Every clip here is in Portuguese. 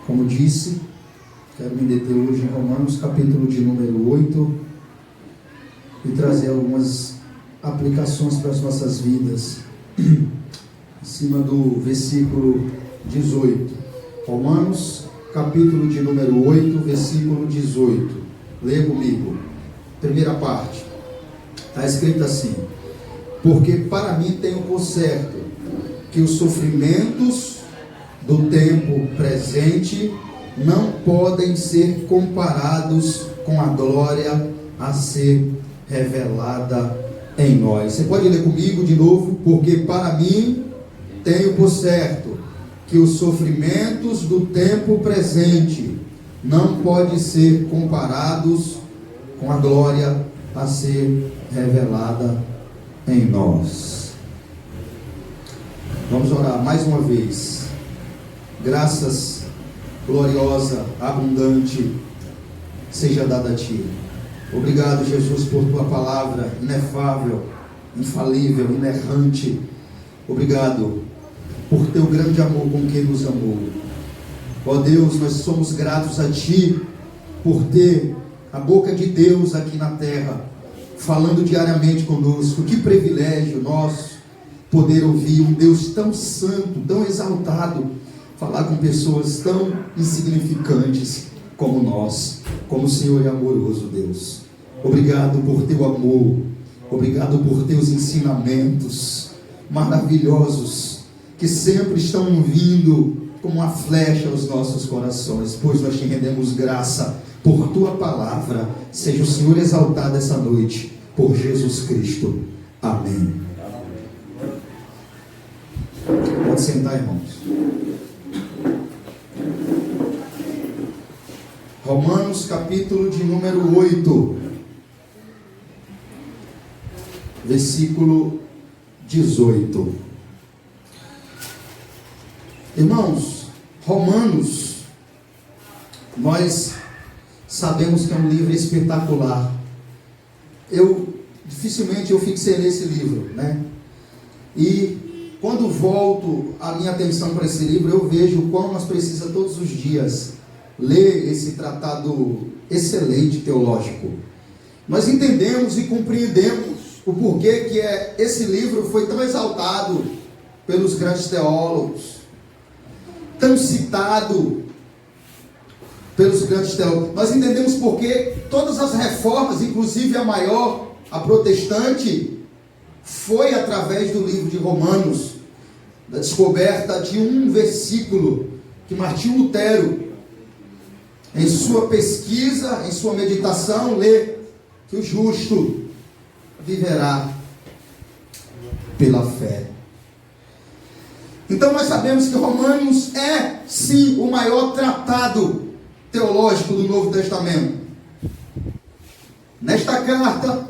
Como disse, quero me deter hoje em Romanos, capítulo de número 8, e trazer algumas aplicações para as nossas vidas, em cima do versículo 18. Romanos, capítulo de número 8, versículo 18. Leia comigo. Primeira parte. Está escrito assim: porque para mim tenho por certo que os sofrimentos do tempo presente não podem ser comparados com a glória a ser revelada em nós. Você pode ler comigo de novo? Porque para mim tenho por certo que os sofrimentos do tempo presente não podem ser comparados com a glória a ser revelada em nós. Vamos orar mais uma vez. Graças gloriosa, abundante, seja dada a Ti. Obrigado, Jesus, por Tua palavra inefável, infalível, inerrante. Obrigado por Teu grande amor com que nos amou. Ó Deus, nós somos gratos a Ti por ter a boca de Deus aqui na terra, falando diariamente conosco. Que privilégio nosso poder ouvir um Deus tão santo, tão exaltado, falar com pessoas tão insignificantes como nós, como o Senhor é amoroso, Deus. Obrigado por Teu amor, obrigado por Teus ensinamentos maravilhosos, que sempre estão vindo como uma flecha aos nossos corações, pois nós Te rendemos graça por Tua palavra. Seja o Senhor exaltado essa noite, por Jesus Cristo. Amém. Pode sentar, irmãos. Romanos, capítulo de número 8, versículo 18. Irmãos, Romanos, nós sabemos que é um livro espetacular. Dificilmente eu fixei nesse livro, né? E quando volto a minha atenção para esse livro, eu vejo o quão nós precisamos todos os dias ler esse tratado excelente teológico. Nós entendemos e compreendemos o porquê que esse livro foi tão exaltado pelos grandes teólogos, tão citado pelos grandes teólogos. Nós entendemos porque todas as reformas, inclusive a maior, a protestante, foi através do livro de Romanos, da descoberta de um versículo que Martinho Lutero, em sua pesquisa, em sua meditação, lê que o justo viverá pela fé. Então nós sabemos que Romanos é sim o maior tratado teológico do Novo Testamento. Nesta carta,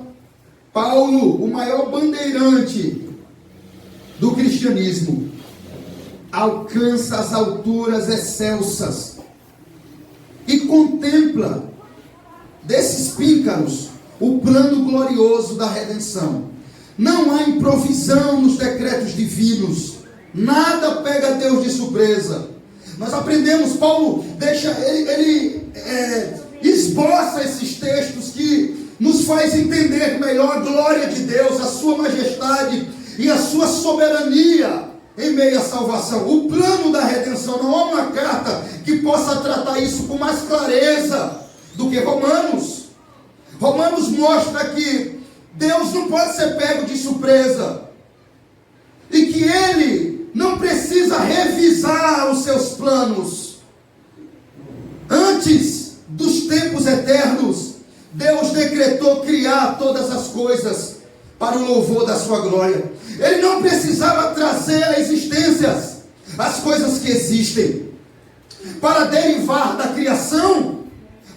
Paulo, o maior bandeirante do cristianismo, alcança as alturas excelsas e contempla desses píncaros o plano glorioso da redenção. Não há improvisão nos decretos divinos, nada pega Deus de surpresa. Nós aprendemos, Paulo esboça esses textos que nos faz entender melhor a glória de Deus, a sua majestade e a sua soberania em meio à salvação. O plano da redenção. Não há uma carta que possa tratar isso com mais clareza do que Romanos. Romanos mostra que Deus não pode ser pego de surpresa e que Ele não precisa revisar os seus planos. Antes dos tempos eternos, Deus decretou criar todas as coisas para o louvor da sua glória. Ele não precisava trazer à existência as coisas que existem para derivar da criação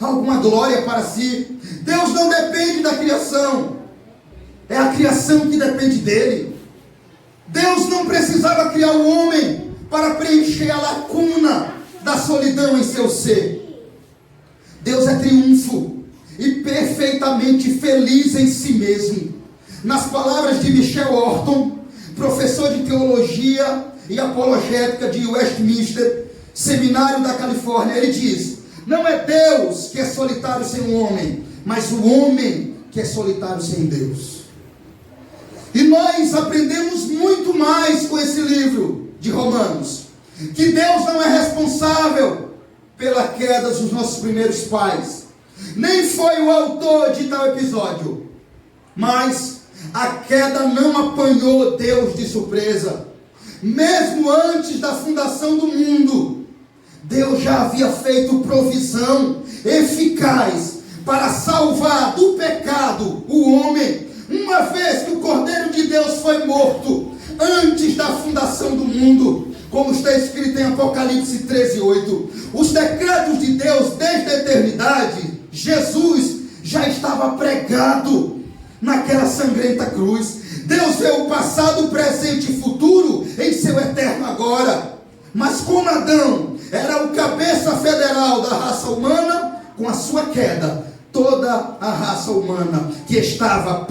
alguma glória para si. Deus não depende da criação, é a criação que depende dele. Deus não precisava criar o homem para preencher a lacuna da solidão em seu ser. Deus é triunfo e perfeitamente feliz em si mesmo. Nas palavras de Michel Horton, professor de teologia e apologética de Westminster, Seminário da Califórnia. Ele diz: não é Deus que é solitário sem o homem, mas o homem que é solitário sem Deus. E nós aprendemos muito mais com esse livro de Romanos, que Deus não é responsável pela queda dos nossos primeiros pais, nem foi o autor de tal episódio, mas a queda não apanhou Deus de surpresa. Mesmo antes da fundação do mundo, Deus já havia feito provisão eficaz para salvar do pecado o homem, uma vez que o Cordeiro de Deus foi morto antes da fundação do mundo, como está escrito em Apocalipse 13:8. Os decretos de Deus desde a eternidade, Jesus já estava pregado naquela sangrenta cruz. Deus vê o passado, o presente e futuro em seu eterno agora. Mas como Adão era o cabeça federal da raça humana, com a sua queda, toda a raça humana que estava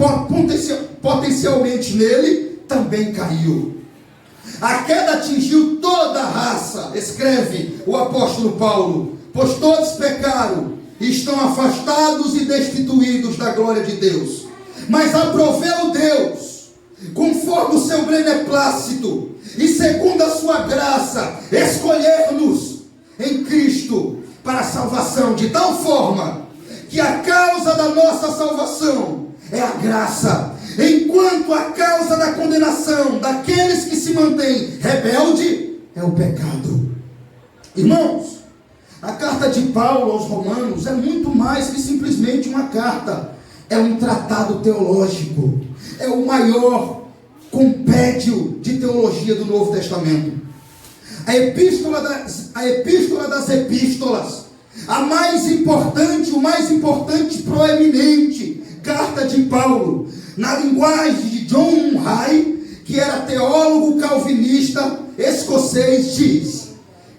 potencialmente nele também caiu. A queda atingiu toda a raça, escreve o apóstolo Paulo, pois todos pecaram e estão afastados e destituídos da glória de Deus. Mas aproveu Deus, conforme o seu beneplácito e segundo a sua graça, escolher-nos em Cristo para a salvação, de tal forma que a causa da nossa salvação é a graça, enquanto a causa da condenação daqueles que se mantêm rebelde é o pecado. Irmãos, a carta de Paulo aos Romanos é muito mais que simplesmente uma carta. É um tratado teológico, é o maior compêndio de teologia do Novo Testamento. A epístola das epístolas, a mais importante, o mais importante, proeminente carta de Paulo, na linguagem de John Hay, que era teólogo calvinista escocês, diz: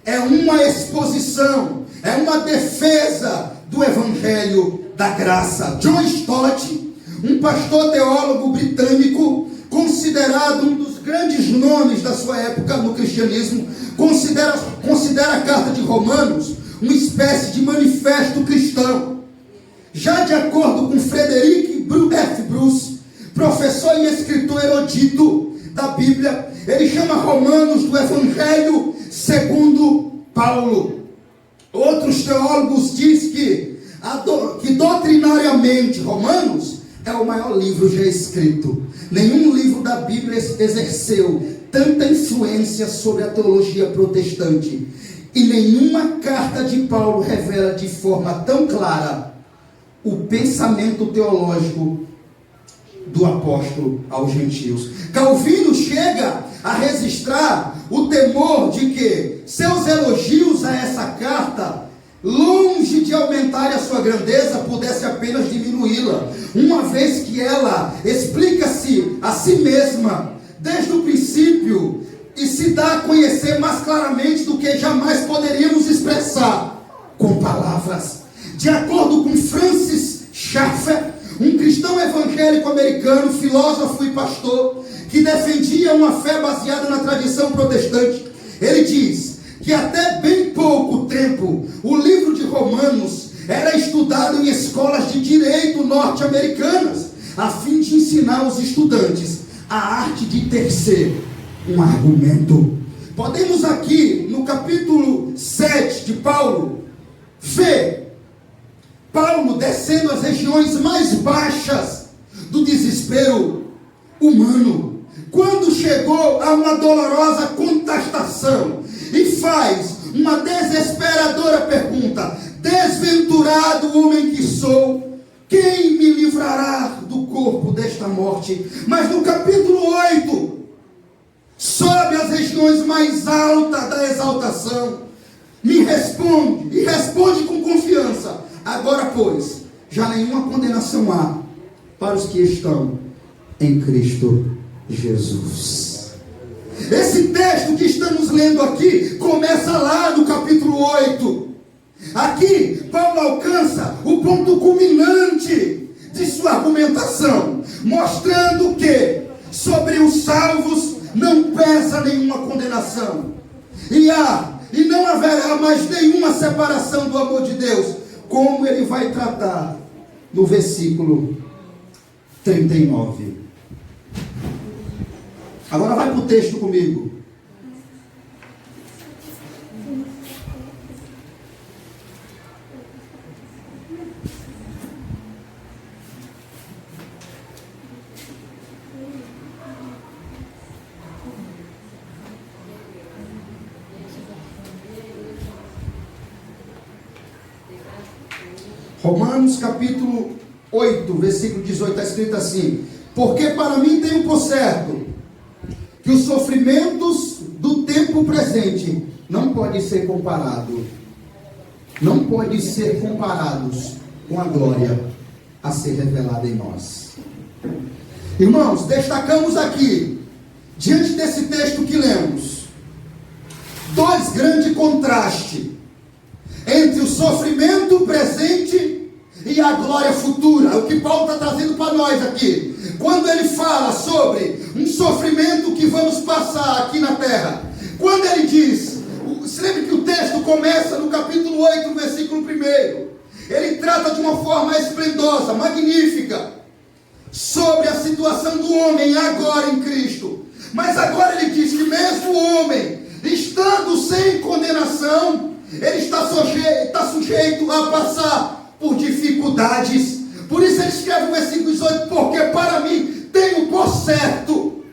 é uma exposição, é uma defesa do evangelho da graça. John Stott, um pastor teólogo britânico, considerado um dos grandes nomes da sua época no cristianismo, considera a carta de Romanos uma espécie de manifesto cristão. Já de acordo com Frederick F. Bruce, professor e escritor erudito da Bíblia, ele chama Romanos do Evangelho segundo Paulo. Outros teólogos dizem que doutrinariamente Romanos é o maior livro já escrito. Nenhum livro da Bíblia exerceu tanta influência sobre a teologia protestante, e nenhuma carta de Paulo revela de forma tão clara o pensamento teológico do apóstolo aos gentios. Calvino chega a registrar o temor de que seus elogios a essa carta, longe de aumentar a sua grandeza, pudesse apenas diminuí-la, uma vez que ela explica-se a si mesma desde o princípio e se dá a conhecer mais claramente do que jamais poderíamos expressar com palavras. De acordo com Francis Schaeffer, um cristão evangélico americano, filósofo e pastor, que defendia uma fé baseada na tradição protestante, ele diz que até bem pouco tempo o livro de Romanos era estudado em escolas de direito norte-americanas, a fim de ensinar os estudantes a arte de tecer um argumento. Podemos aqui no capítulo 7 de Paulo ver Paulo descendo as regiões mais baixas do desespero humano, quando chegou a uma dolorosa contestação e faz uma desesperadora pergunta: desventurado homem que sou, quem me livrará do corpo desta morte? Mas no capítulo 8, sobe às regiões mais altas da exaltação, me responde, e responde com confiança: agora, pois, já nenhuma condenação há para os que estão em Cristo Jesus. Esse texto que estamos lendo aqui começa lá no capítulo 8. Aqui, Paulo alcança o ponto culminante de sua argumentação, mostrando que sobre os salvos não pesa nenhuma condenação. E há e não haverá mais nenhuma separação do amor de Deus, como ele vai tratar no versículo 39. Agora vai para o texto comigo. Romanos capítulo 8, versículo 18, está escrito assim: porque para mim tenho por certo que os sofrimentos do tempo presente não podem ser comparados com a glória a ser revelada em nós. Irmãos, destacamos aqui, diante desse texto que lemos, dois grandes contrastes entre o sofrimento presente e a glória futura. É o que Paulo está trazendo para nós aqui, quando ele fala sobre um sofrimento que vamos passar aqui na terra. Quando ele diz, se lembre que o texto começa no capítulo 8, versículo 1. Ele trata de uma forma esplendosa, magnífica, sobre a situação do homem agora em Cristo. Mas agora ele diz que mesmo o homem, estando sem condenação, ele está sujeito a passar por dificuldades. Por isso ele escreve o versículo 18: porque para mim tenho por certo.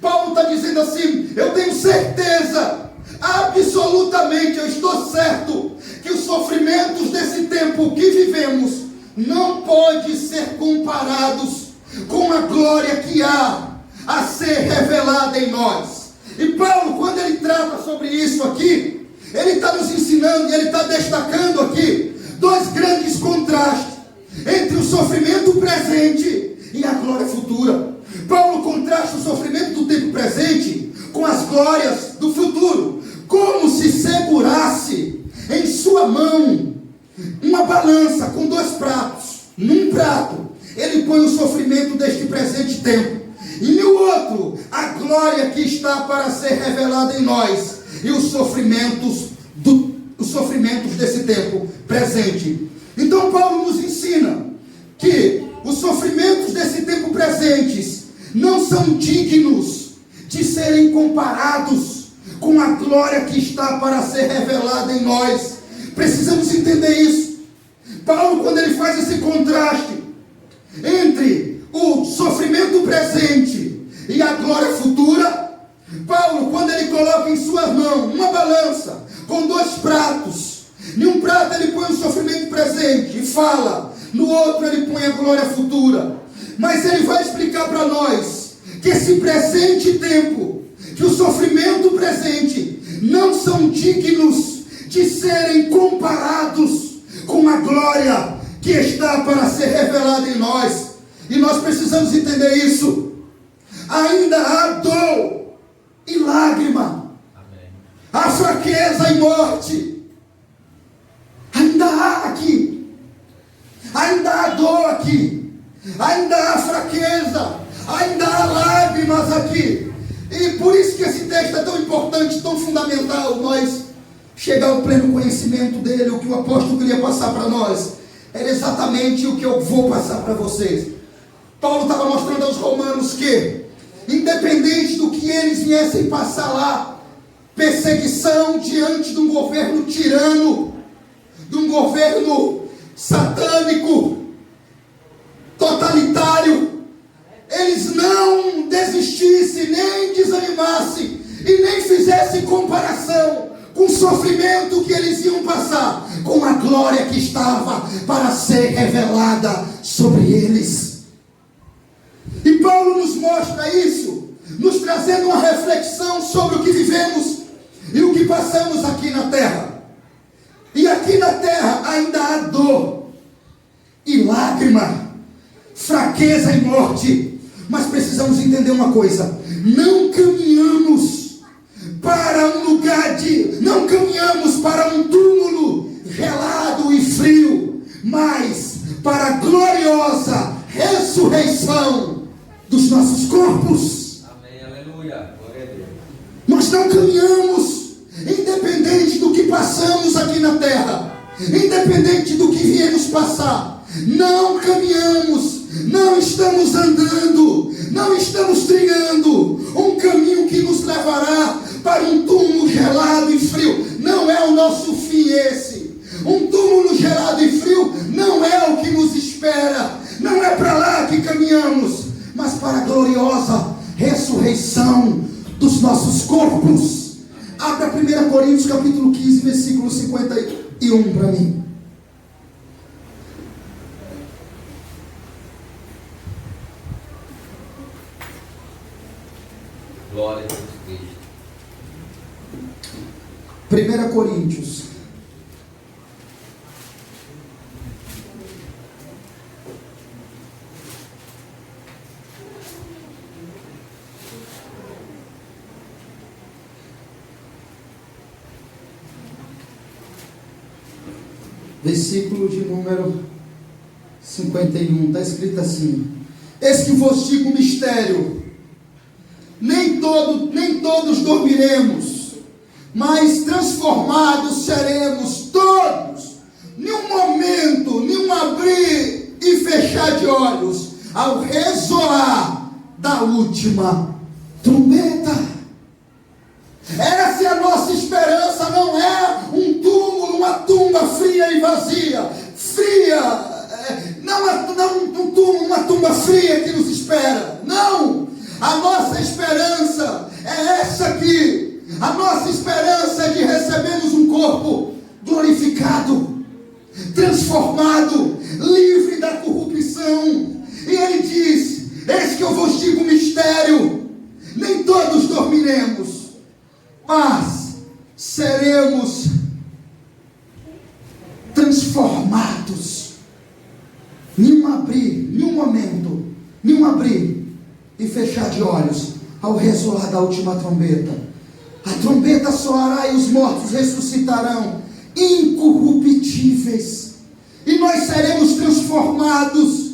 Paulo está dizendo assim: eu tenho certeza, absolutamente, eu estou certo, que os sofrimentos desse tempo que vivemos não podem ser comparados com a glória que há a ser revelada em nós. E Paulo, quando ele trata sobre isso aqui, ele está nos ensinando e ele está destacando aqui dois grandes contrastes entre o sofrimento presente e a glória futura. Paulo contrasta o sofrimento do tempo presente com as glórias do futuro, como se segurasse em sua mão uma balança com dois pratos. Num prato ele põe o sofrimento deste presente tempo, e no outro a glória que está para ser revelada em nós, e os sofrimentos desse tempo presente. Então Paulo nos ensina que os sofrimentos desse tempo presentes não são dignos de serem comparados com a glória que está para ser revelada em nós. Precisamos entender isso. Paulo, quando ele faz esse contraste entre o sofrimento presente e a glória futura, Paulo, quando ele coloca em suas mãos uma balança com dois pratos, em um prato ele põe o sofrimento presente e fala, no outro ele põe a glória futura. Mas ele vai explicar para nós que esse presente tempo, que o sofrimento presente não são dignos de serem comparados com a glória que está para ser revelada em nós. E nós precisamos entender isso. Ainda há dor e lágrima, amém, há fraqueza e morte, ainda há aqui, ainda há dor aqui, ainda há fraqueza, ainda há lágrimas aqui. E por isso que esse texto é tão importante, tão fundamental, nós chegar ao pleno conhecimento dele. O que o apóstolo queria passar para nós era exatamente o que eu vou passar para vocês. Paulo estava mostrando aos romanos que, independente do que eles viessem passar lá, perseguição diante de um governo tirano, de um governo satânico, totalitário, eles não desistissem, nem desanimassem, e nem fizessem comparação com o sofrimento que eles iam passar, com a glória que estava para ser revelada sobre eles. E Paulo nos mostra isso, nos trazendo uma reflexão sobre o que vivemos e o que passamos aqui na terra. E aqui na terra ainda há dor e lágrima, fraqueza e morte. Mas precisamos entender uma coisa: não caminhamos para um lugar não caminhamos para um túmulo gelado e frio, mas para a gloriosa ressurreição dos nossos corpos. Amém, aleluia, glória a Deus. Nós não caminhamos, independente do independente do que viemos passar, não caminhamos, não estamos andando, não estamos trilhando um caminho que nos levará para um túmulo gelado e frio. Não é o nosso fim esse. Um túmulo gelado e frio não é o que nos espera. Não é para lá que caminhamos, mas para a gloriosa ressurreição dos nossos corpos. Abra 1 Coríntios capítulo 15, versículo 51 para mim. Glória a Jesus Cristo. 1 Coríntios. Versículo de número 51, está escrito assim: eis que vos digo um mistério, nem todos dormiremos, mas transformados seremos todos, num momento, num abrir e fechar de olhos, ao ressoar da última trombeta. Essa é a nossa esperança, não é um túmulo, uma tumba fria e vazia. Não um túmulo, uma tumba fria que nos espera. Não! A nossa esperança é essa aqui. A nossa esperança é de recebermos um corpo glorificado, transformado, livre da corrupção. E ele diz: eis que eu vos digo um mistério, nem todos dormiremos, mas seremos transformados num abrir, num momento, num abrir e fechar de olhos, ao ressoar da última trombeta. A trombeta soará e os mortos ressuscitarão incorruptíveis, e nós seremos transformados,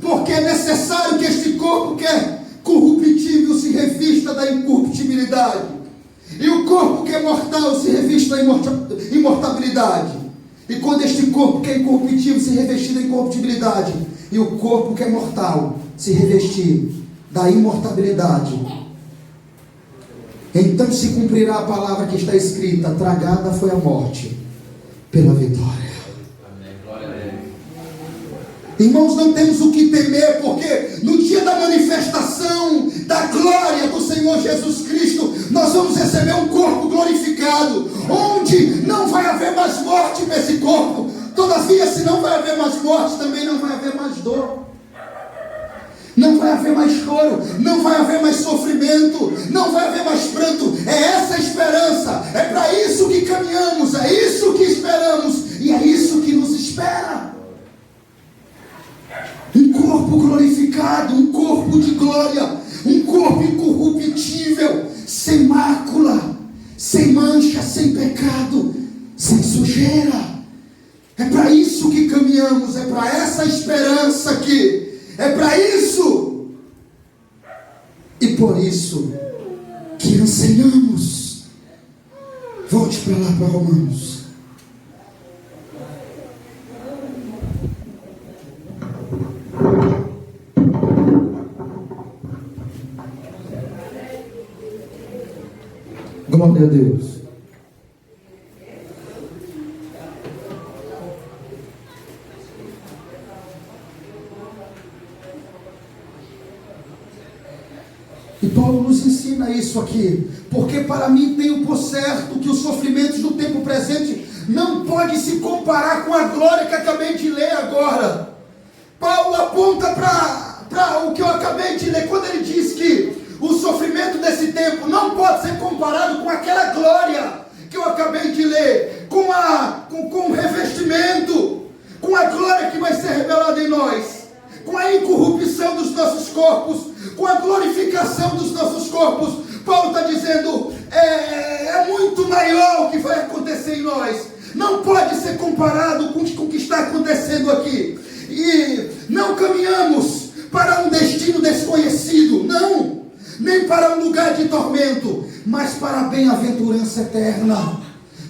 porque é necessário que este corpo que é corruptível se revista da incorruptibilidade, e o corpo que é mortal se revista da imortabilidade. E quando este corpo que é incorruptível se revestir da incorruptibilidade, e o corpo que é mortal se revestir da imortabilidade, então se cumprirá a palavra que está escrita: tragada foi a morte pela vitória. Irmãos, não temos o que temer, porque no dia da manifestação da glória do Senhor Jesus Cristo, nós vamos receber um corpo glorificado, onde não vai haver mais morte nesse corpo. Todavia, se não vai haver mais morte, também não vai haver mais dor, não vai haver mais choro, não vai haver mais sofrimento, não vai haver mais pranto. É essa a esperança, é para isso que caminhamos, é isso que esperamos, e é isso que nos espera. Um corpo glorificado, um corpo de glória, um corpo incorruptível, sem mácula, sem mancha, sem pecado, sem sujeira. É para isso que caminhamos, é para essa esperança aqui, é para isso, e por isso que anseiamos. Volte para lá, para Romanos. Glória a Deus. E Paulo nos ensina isso aqui, porque para mim tenho por certo que os sofrimentos do tempo presente não podem se comparar com a glória que acabei de ler agora. Paulo aponta para o que eu acabei de ler, quando ele diz que o sofrimento desse tempo não pode ser comparado com aquela glória que eu acabei de ler, com o revestimento, com a glória que vai ser revelada em nós, com a incorrupção dos nossos corpos, com a glorificação dos nossos corpos. Paulo está dizendo, é muito maior o que vai acontecer em nós, não pode ser comparado com o que está acontecendo aqui. E não caminhamos para um destino desconhecido, não, nem para um lugar de tormento, mas para a bem-aventurança eterna.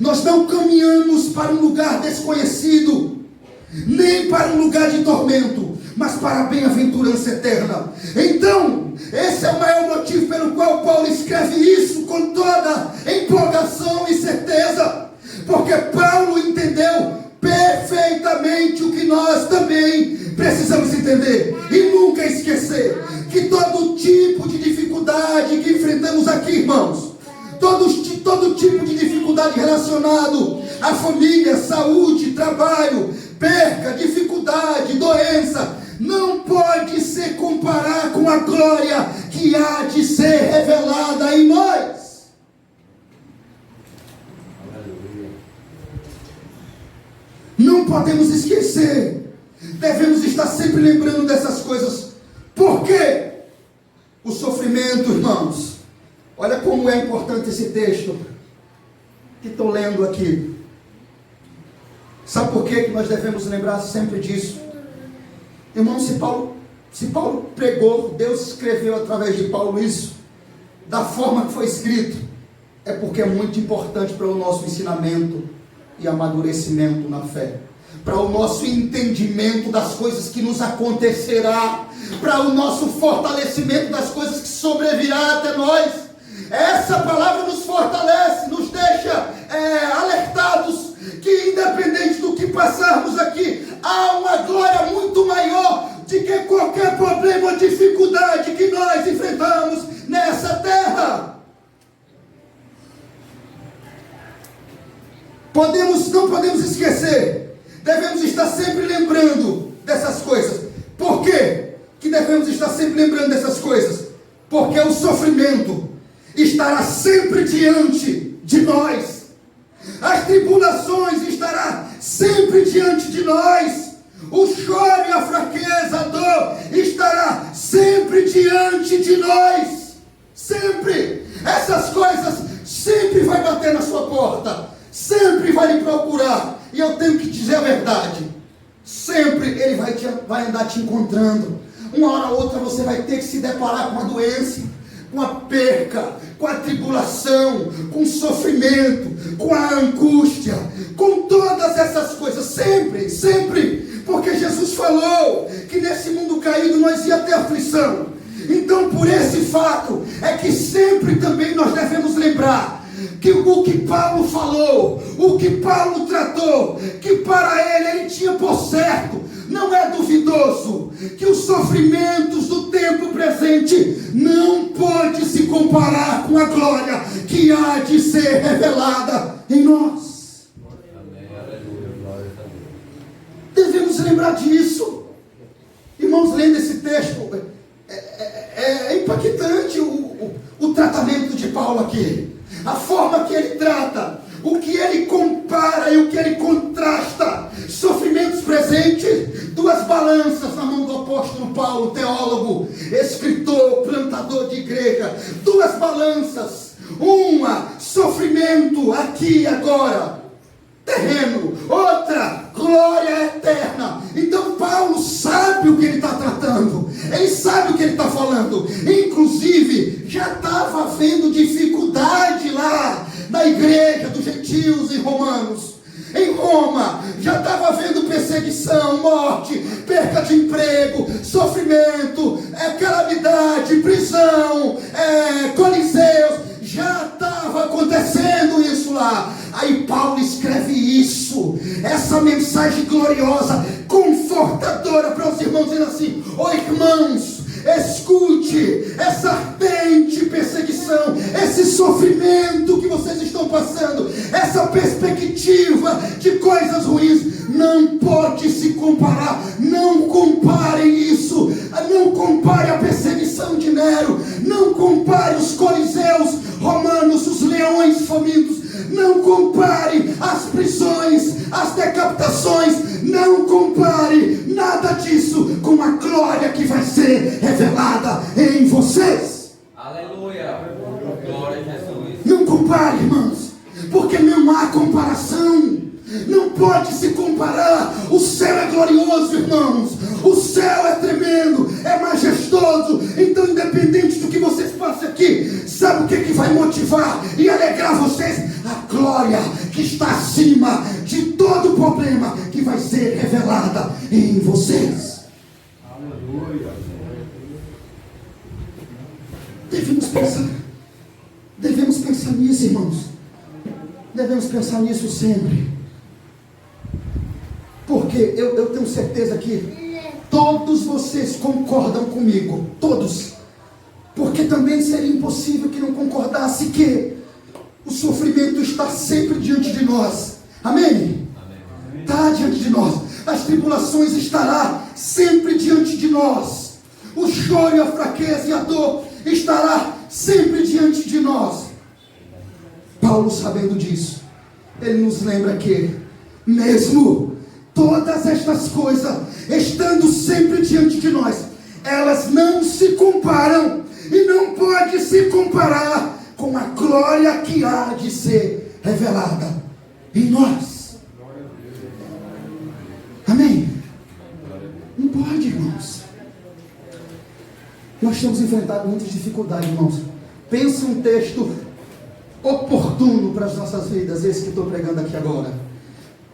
Nós não caminhamos para um lugar desconhecido, nem para um lugar de tormento, mas para a bem-aventurança eterna. Então, esse é o maior motivo pelo qual Paulo escreve isso com toda empolgação e certeza, porque Paulo entendeu perfeitamente o que nós também precisamos entender e nunca esquecer, que todo tipo de dificuldade que enfrentamos aqui, irmãos, todo tipo de dificuldade relacionado à família, saúde, trabalho, perca, dificuldade, doença, não pode se comparar com a glória que há de ser revelada em nós. Não podemos esquecer, devemos estar sempre lembrando dessas coisas. Por quê? O sofrimento, irmãos, olha como é importante esse texto que estou lendo aqui. Sabe por quê que nós devemos lembrar sempre disso? Irmãos, se Paulo pregou, Deus escreveu através de Paulo isso, da forma que foi escrito, é porque é muito importante para o nosso ensinamento e amadurecimento na fé, para o nosso entendimento das coisas que nos acontecerá, para o nosso fortalecimento das coisas que sobrevirá até nós. Essa palavra nos fortalece, nos deixa alertados que independente do que passarmos aqui, há uma glória muito maior de que qualquer problema ou dificuldade que nós enfrentamos nessa terra. Não podemos esquecer, devemos estar sempre lembrando dessas coisas. Por quê que devemos estar sempre lembrando dessas coisas? Porque o sofrimento estará sempre diante de nós, as tribulações estarão sempre diante de nós, o choro e a fraqueza, a dor estará sempre diante de nós, sempre. Essas coisas sempre vai bater na sua porta, sempre vai lhe procurar, e eu tenho que dizer a verdade, sempre ele vai andar te encontrando. Uma hora ou outra você vai ter que se deparar com a doença, com a perca, com a tribulação, com o sofrimento, com a angústia, com todas essas coisas, sempre, porque Jesus falou que nesse mundo caído nós ia ter aflição. Então, por esse fato, é que sempre também nós devemos lembrar que o que Paulo falou, o que Paulo tratou, que para ele tinha por certo, não é duvidoso, que os sofrimentos do tempo presente não pode se comparar com a glória que há de ser revelada em nós. Devemos lembrar disso. Irmãos, lendo esse texto, é impactante o tratamento de Paulo aqui. A forma que ele trata, o que ele compara e o que ele contrasta. Sofrimentos presentes, duas balanças na mão do apóstolo Paulo, teólogo, escritor, plantador de igreja. Duas balanças, uma, sofrimento aqui e agora, terreno, outra, glória eterna. Então Paulo sabe o que ele está tratando, ele sabe o que ele está falando. Inclusive já estava havendo dificuldade lá na igreja dos gentios em Romanos. Em Roma já estava havendo perseguição, morte, perca de emprego, sofrimento, calamidade, prisão, coliseus. Já estava acontecendo isso lá. Aí Paulo escreve isso, essa mensagem gloriosa, confortadora para os irmãos, dizendo assim: ó irmãos, escute, essa ardente perseguição, esse sofrimento que vocês estão passando, essa perspectiva de coisas ruins, não pode se comparar. Não comparem isso, não compare a perseguição de Nero, não compare os coliseus romanos, os leões famintos, não compare as prisões, as decapitações, não compare nada disso com a glória que vai ser revelada em vocês. Aleluia, glória a Jesus. Não compare, irmãos, porque não há comparação. Não pode se comparar. O céu é glorioso, irmãos. O céu é tremendo, é majestoso. Então, independente do que vocês passem aqui, sabe o que vai motivar e alegrar vocês? A glória que está acima de todo problema, que vai ser revelada em vocês. Aleluia. Devemos pensar nisso, irmãos. Devemos pensar nisso sempre. Porque eu tenho certeza que todos vocês concordam comigo. Todos. Porque também seria impossível que não concordasse que o sofrimento está sempre diante de nós. Amém? Está diante de nós. As tribulações estará sempre diante de nós. O choro, a fraqueza e a dor estará sempre diante de nós. Paulo, sabendo disso, ele nos lembra que mesmo todas estas coisas estando sempre diante de nós, elas não se comparam e não pode se comparar com a glória que há de ser revelada em nós. Amém? Não pode, irmãos. Nós temos enfrentado muitas dificuldades, irmãos. Pensa um texto oportuno para as nossas vidas, esse que estou pregando aqui agora.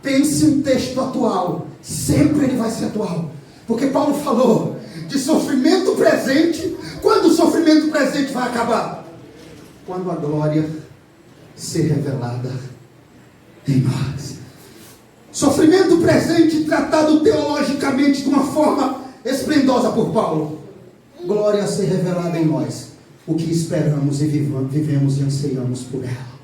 Pense um texto atual. Sempre ele vai ser atual. Porque Paulo falou de sofrimento presente. Quando o sofrimento presente vai acabar? Quando a glória ser revelada em nós. Sofrimento presente tratado teologicamente de uma forma esplendosa por Paulo. Glória a ser revelada em nós. O que esperamos e vivemos e anseiamos por ela.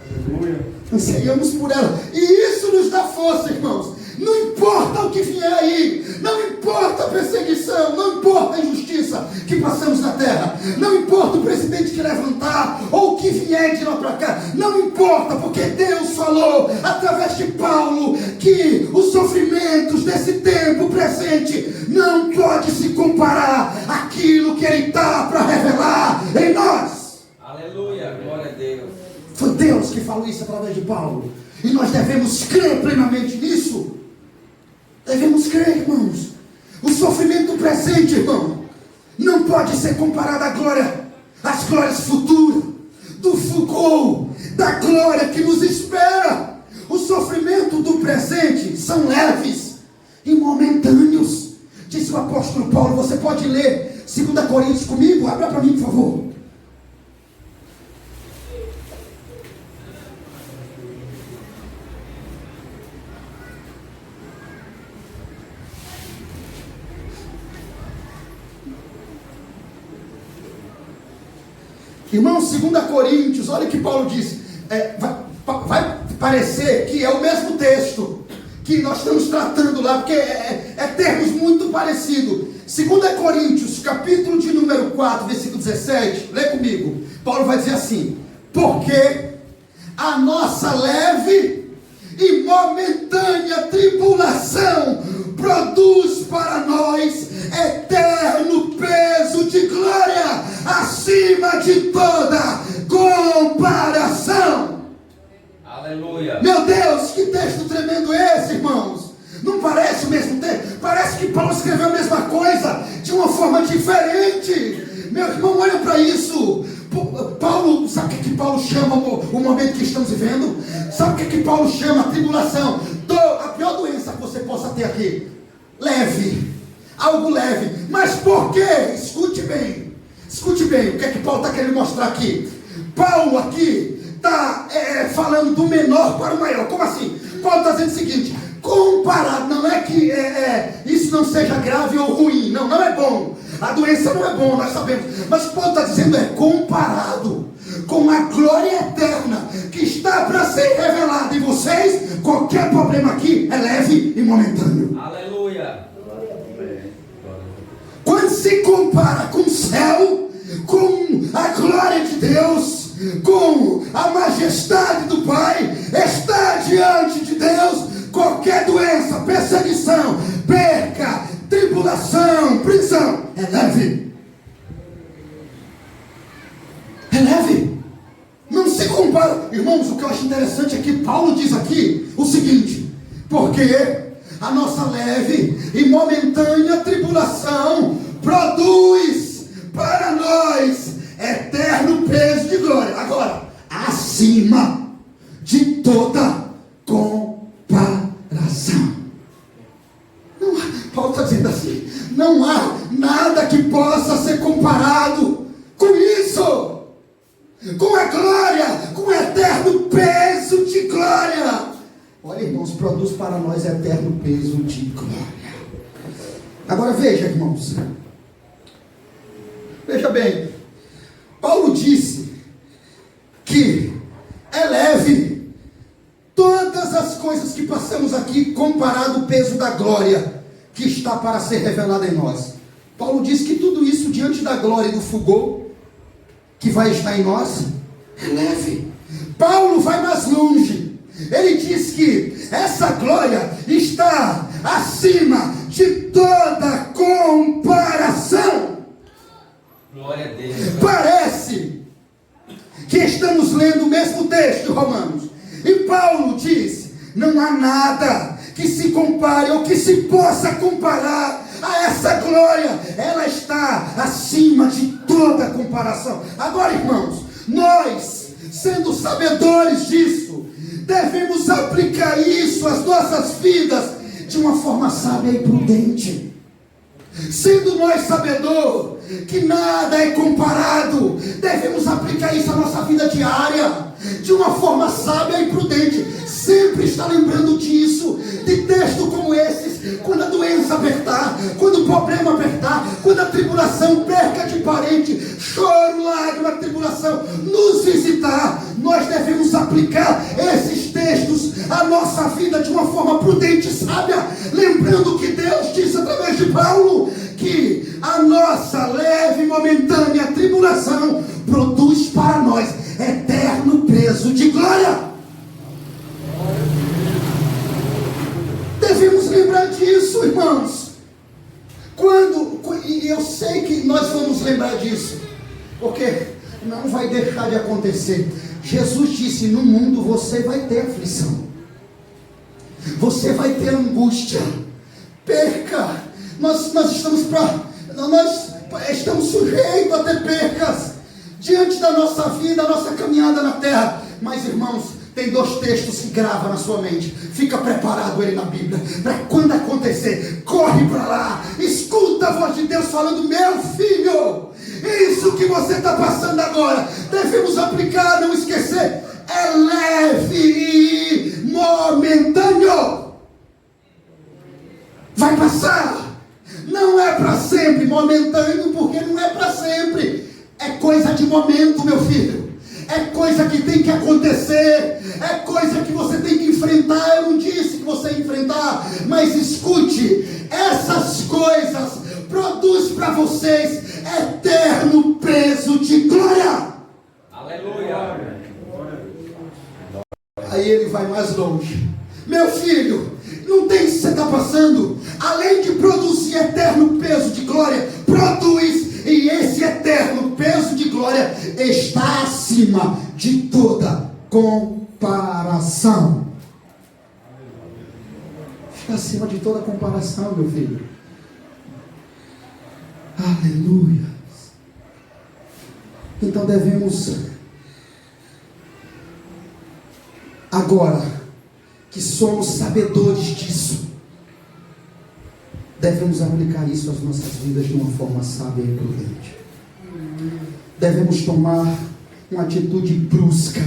Aleluia. Anseiamos por ela. E isso nos dá força, irmãos. Não importa o que vier aí. Não importa a perseguição. Não importa a injustiça que passamos na terra. Não importa o presidente que levantar. Ou o que vier de lá para cá. Não importa, porque Deus falou através de Paulo que os sofrimentos desse tempo presente não pode se comparar àquilo que Ele está para revelar em nós. Aleluia, glória a Deus. Foi Deus que falou isso através de Paulo. E nós devemos crer plenamente nisso. Devemos crer, irmãos. O sofrimento presente, irmão, não pode ser comparado à glória, às glórias futuras, do Foucault, da glória que nos espera. O sofrimento do presente são leves e momentâneos. Disse o apóstolo Paulo. Você pode ler 2 Coríntios comigo? Abra para mim, por favor. Irmãos, 2 Coríntios, olha o que Paulo diz. Vai parecer que é o mesmo texto que nós estamos tratando lá, porque é termos muito parecidos. 2 Coríntios, capítulo de número 4, versículo 17, lê comigo. Paulo vai dizer assim: porque a nossa leve e momentânea tribulação produz para nós eterno peso de glória acima de toda comparação. Aleluia. Meu Deus, que texto tremendo é esse, irmãos? Não parece o mesmo texto? Parece que Paulo escreveu a mesma coisa de uma forma diferente. Meu irmão, olha para isso. Paulo, sabe o que Paulo chama o momento que estamos vivendo? Sabe o que Paulo chama a tribulação? A pior doença que você possa ter aqui. Leve. Algo leve. Mas por quê? Escute bem. Escute bem o que é que Paulo está querendo mostrar aqui. Paulo aqui está falando do menor para o maior. Como assim? Paulo está dizendo o seguinte: comparado, não é que isso não seja grave ou ruim. Não, não é bom. A doença não é bom, nós sabemos. Mas Paulo está dizendo comparado com a glória eterna que está para ser revelada em vocês, qualquer problema aqui é leve e momentâneo. Aleluia. Quando se compara com o céu, com a glória de Deus, com a majestade do Pai, está diante de Deus, qualquer doença, perseguição, perca, tribulação, prisão, é leve. É leve. Não se compara. Irmãos, o que eu acho interessante é que Paulo diz aqui o seguinte: porque a nossa leve e momentânea tribulação produz para nós eterno peso de glória. Agora, acima de toda comparação. Não há, Paulo está dizendo assim, não há nada que possa ser comparado com isso. Com a glória, com o eterno peso de glória. Olha, irmãos, produz para nós eterno peso de glória. Agora veja, irmãos. Veja bem. Paulo disse que é leve todas as coisas que passamos aqui comparado ao peso da glória que está para ser revelada em nós. Paulo disse que tudo isso diante da glória e do fulgor que vai estar em nós é leve. Paulo vai mais longe. Ele diz que essa glória está acima de toda comparação. Glória a Deus. Parece que estamos lendo o mesmo texto, Romanos. E Paulo diz: não há nada que se compare ou que se possa comparar a essa glória. Ela está acima de toda comparação. Agora, irmãos, nós, sendo sabedores disso, devemos aplicar isso às nossas vidas de uma forma sábia e prudente. Sendo nós sabedor que nada é comparado, devemos aplicar isso à nossa vida diária de uma forma sábia e prudente. Sempre está lembrando disso, de textos como esses, quando a doença apertar, quando o problema apertar, quando a tribulação, perca de parente, choro, lágrima, tribulação nos visitar, nós devemos aplicar esses textos à nossa vida de uma forma prudente e sábia, lembrando que Deus disse através de Paulo que a nossa leve e momentânea tribulação produz para nós eterno peso de glória. Devemos lembrar disso, irmãos. E eu sei que nós vamos lembrar disso, porque não vai deixar de acontecer. Jesus disse: no mundo você vai ter aflição, você vai ter angústia, perca. Nós estamos sujeitos a ter percas diante da nossa vida, a nossa caminhada na terra. Mas, irmãos, tem dois textos que grava na sua mente. Fica preparado ele na Bíblia, para quando acontecer, corre para lá, escuta a voz de Deus falando: meu filho, isso que você está passando agora, devemos aplicar, não esquecer, é leve e momentâneo, vai passar. Não é para sempre, momentâneo, porque não é para sempre. É coisa de momento, meu filho. É coisa que tem que acontecer. É coisa que você tem que enfrentar. Eu não disse que você ia enfrentar, mas escute, essas coisas produzem para vocês eterno peso de glória. Aleluia. Aí ele vai mais longe. Meu filho, não tem isso que você está passando. Além de produzir eterno peso de glória, produz, e esse eterno peso de glória está acima de toda comparação. Está acima de toda comparação, meu filho. Aleluia. Então devemos, agora que somos sabedores disso, devemos aplicar isso às nossas vidas de uma forma sábia e prudente. Devemos tomar uma atitude brusca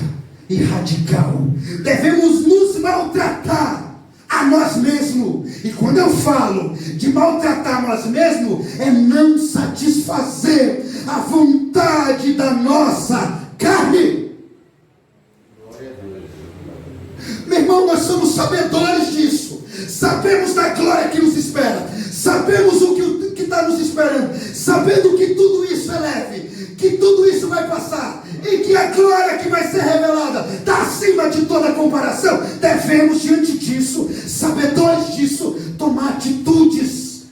e radical. Devemos nos maltratar a nós mesmos. E quando eu falo de maltratar a nós mesmos, é não satisfazer a vontade da nossa carne. Meu irmão, nós somos sabedores disso. Sabemos da glória que nos espera. Sabemos o que está nos esperando. Sabendo que tudo isso é leve, que tudo isso vai passar, e que a glória que vai ser revelada está acima de toda comparação. Devemos, diante disso, sabedores disso, tomar atitudes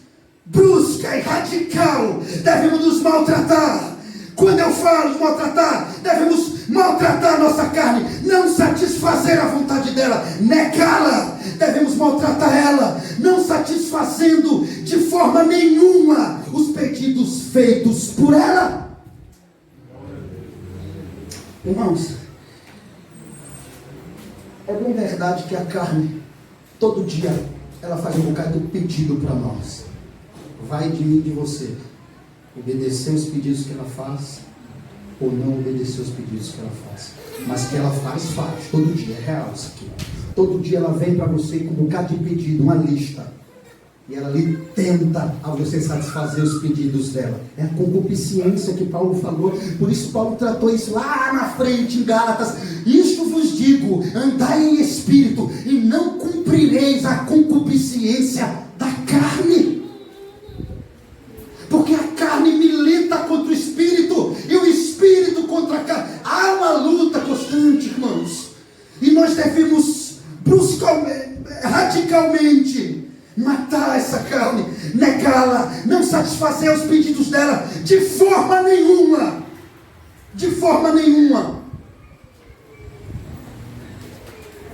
brusca e radical. Devemos nos maltratar. Quando eu falo de maltratar, devemos maltratar a nossa carne, não satisfazer a vontade dela, negá-la. Devemos maltratar ela, não satisfazendo de forma nenhuma os pedidos feitos por ela. Irmãos, é bom bem verdade que a carne, todo dia, ela faz um bocado de pedido para nós. Vai de mim e de você obedecer os pedidos que ela faz ou não obedecer os pedidos que ela faz. Mas que ela faz, todo dia, é real isso aqui. Todo dia ela vem para você com um bocado de pedido, uma lista. E ela ali tenta a você satisfazer os pedidos dela. É a concupiscência que Paulo falou. Por isso Paulo tratou isso lá na frente em Gálatas. Isto vos digo, andai em espírito e não cumprireis a concupiscência da carne. Porque a carne milita contra o espírito e o espírito contra a carne. Há uma luta constante, irmãos. E nós devemos bruscamente, radicalmente matar essa carne, negá-la, não satisfazer os pedidos dela de forma nenhuma. De forma nenhuma.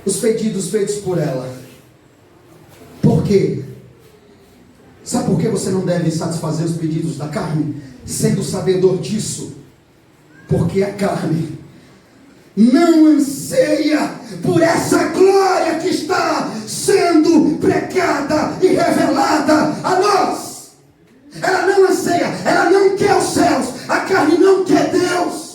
Os pedidos feitos por ela. Por quê? Sabe por que você não deve satisfazer os pedidos da carne? Sendo sabedor disso. Porque a carne não anseia por essa glória que está sendo pregada e revelada a nós. Ela não anseia, ela não quer os céus, a carne não quer Deus.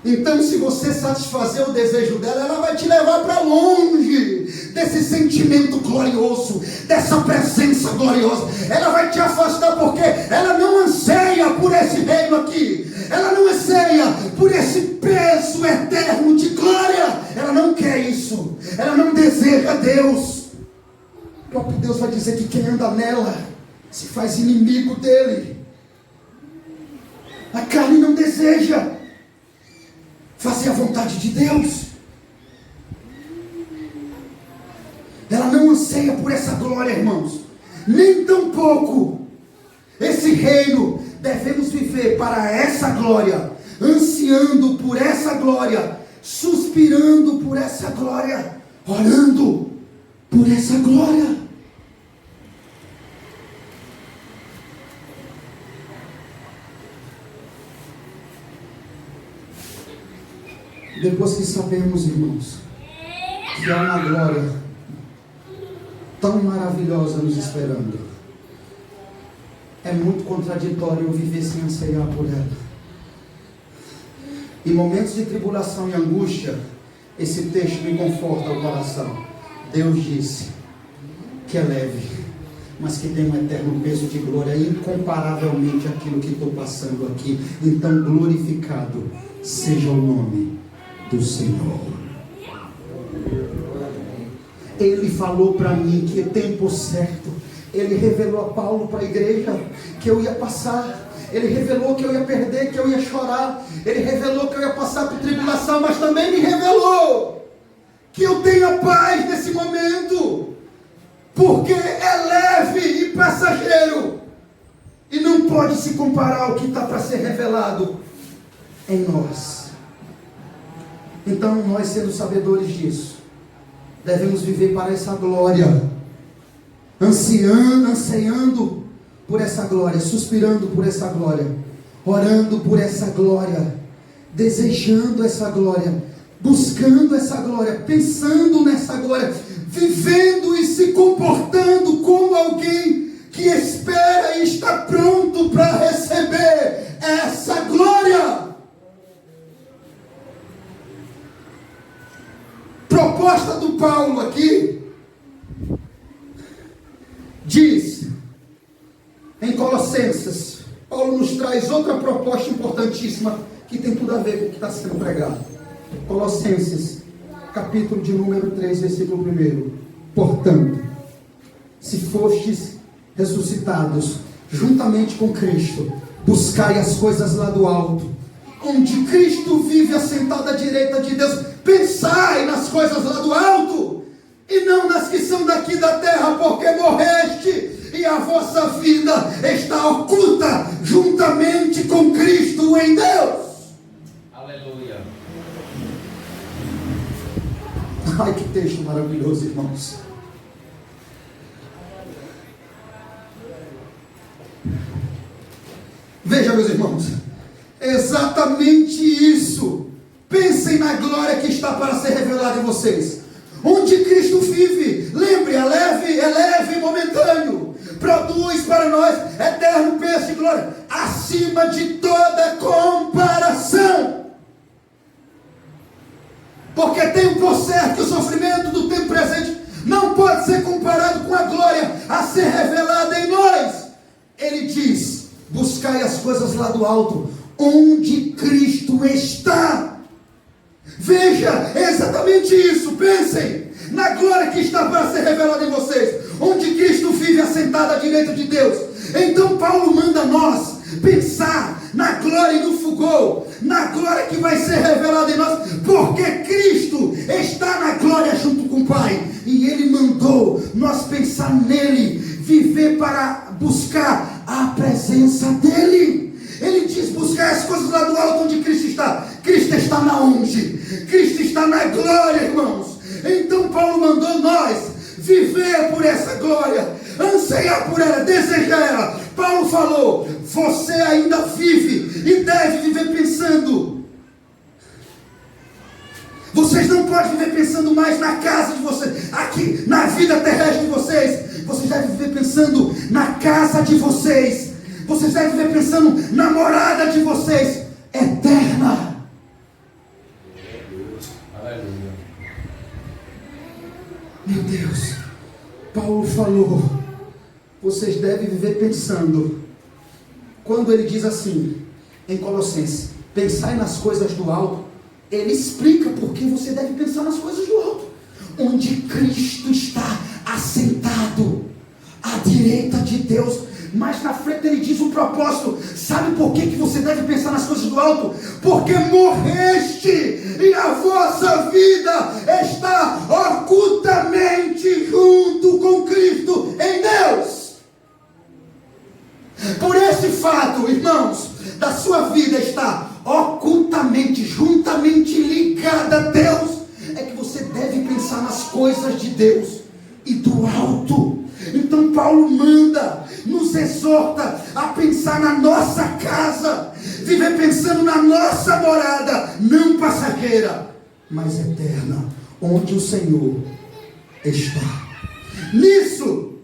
Então, se você satisfazer o desejo dela, ela vai te levar para longe desse sentimento glorioso, dessa presença gloriosa. Ela vai te afastar porque ela não anseia por esse reino aqui. Ela não anseia por esse peso eterno de glória. Ela não quer isso. Ela não deseja Deus. O próprio Deus vai dizer que quem anda nela se faz inimigo dele. A carne não deseja fazer a vontade de Deus. Ela não anseia por essa glória, irmãos. Nem tampouco esse reino. Devemos viver para essa glória, ansiando por essa glória, suspirando por essa glória, orando por essa glória. Depois que sabemos, irmãos, que há uma glória tão maravilhosa nos esperando, é muito contraditório eu viver sem anseiar por ela. Em momentos de tribulação e angústia, esse texto me conforta o coração. Deus disse que é leve, mas que tem um eterno peso de glória, incomparavelmente aquilo que estou passando aqui. Então, glorificado seja o nome do Senhor. Ele falou para mim que é tempo certo. Ele revelou a Paulo para a igreja que eu ia passar. Ele revelou que eu ia perder, que eu ia chorar. Ele revelou que eu ia passar por tribulação, mas também me revelou que eu tenho paz nesse momento, porque é leve e passageiro, e não pode se comparar ao que está para ser revelado em nós. Então, nós, sendo sabedores disso, devemos viver para essa glória, ansiando por essa glória, suspirando por essa glória, orando por essa glória, desejando essa glória, buscando essa glória, pensando nessa glória, vivendo e se comportando como alguém que espera e está pronto para receber essa glória. Proposta do Paulo aqui diz em Colossenses, Paulo nos traz outra proposta importantíssima que tem tudo a ver com o que está sendo pregado. Colossenses, capítulo de número 3, versículo 1. Portanto, se fostes ressuscitados juntamente com Cristo, buscai as coisas lá do alto, onde Cristo vive assentado à direita de Deus. Pensai nas coisas lá do alto, e não nas que são daqui da terra, porque morreste, e a vossa vida está oculta juntamente com Cristo em Deus. Aleluia. Ai, que texto maravilhoso, irmãos. Veja, meus irmãos, exatamente isso Pensem na glória que está para ser revelada em vocês. Onde Cristo vive, lembre, é leve e momentâneo. Produz para nós eterno peso de glória, acima de toda comparação. Porque tem por certo que o sofrimento do tempo presente não pode ser comparado com a glória a ser revelada em nós. Ele diz: buscai as coisas lá do alto, onde Cristo está. Veja, é exatamente isso. Pensem na glória que está para ser revelada em vocês, onde Cristo vive assentado à direita de Deus. Então Paulo manda nós pensar na glória e no fulgor, na glória que vai ser revelada em nós, porque Cristo está na glória junto com o Pai, e Ele mandou nós pensar nele, viver para buscar a presença dEle. Ele diz: buscar as coisas lá do alto onde Cristo está. Cristo está na onde? Cristo está na glória, irmãos. Então Paulo mandou nós viver por essa glória, anseiar por ela, desejar ela. Paulo falou: você ainda vive e deve viver pensando. Vocês não podem viver pensando mais na casa de vocês, aqui na vida terrestre de vocês. Vocês devem viver pensando na casa de vocês. Vocês devem viver pensando na morada de vocês, eterna. Aleluia. Meu Deus, Paulo falou: vocês devem viver pensando. Quando ele diz assim, em Colossenses, pensai nas coisas do alto, ele explica por que você deve pensar nas coisas do alto, onde Cristo está assentado à direita de Deus. Mas na frente ele diz o propósito. Sabe por que você deve pensar nas coisas do alto? Porque morreste e a vossa vida está ocultamente junto com Cristo em Deus. Por esse fato, irmãos, da sua vida estar ocultamente, juntamente ligada a Deus, é que você deve pensar nas coisas de Deus e do alto. Então Paulo manda, nos exorta a pensar na nossa casa, viver pensando na nossa morada, não passageira, mas eterna, onde o Senhor está. Nisso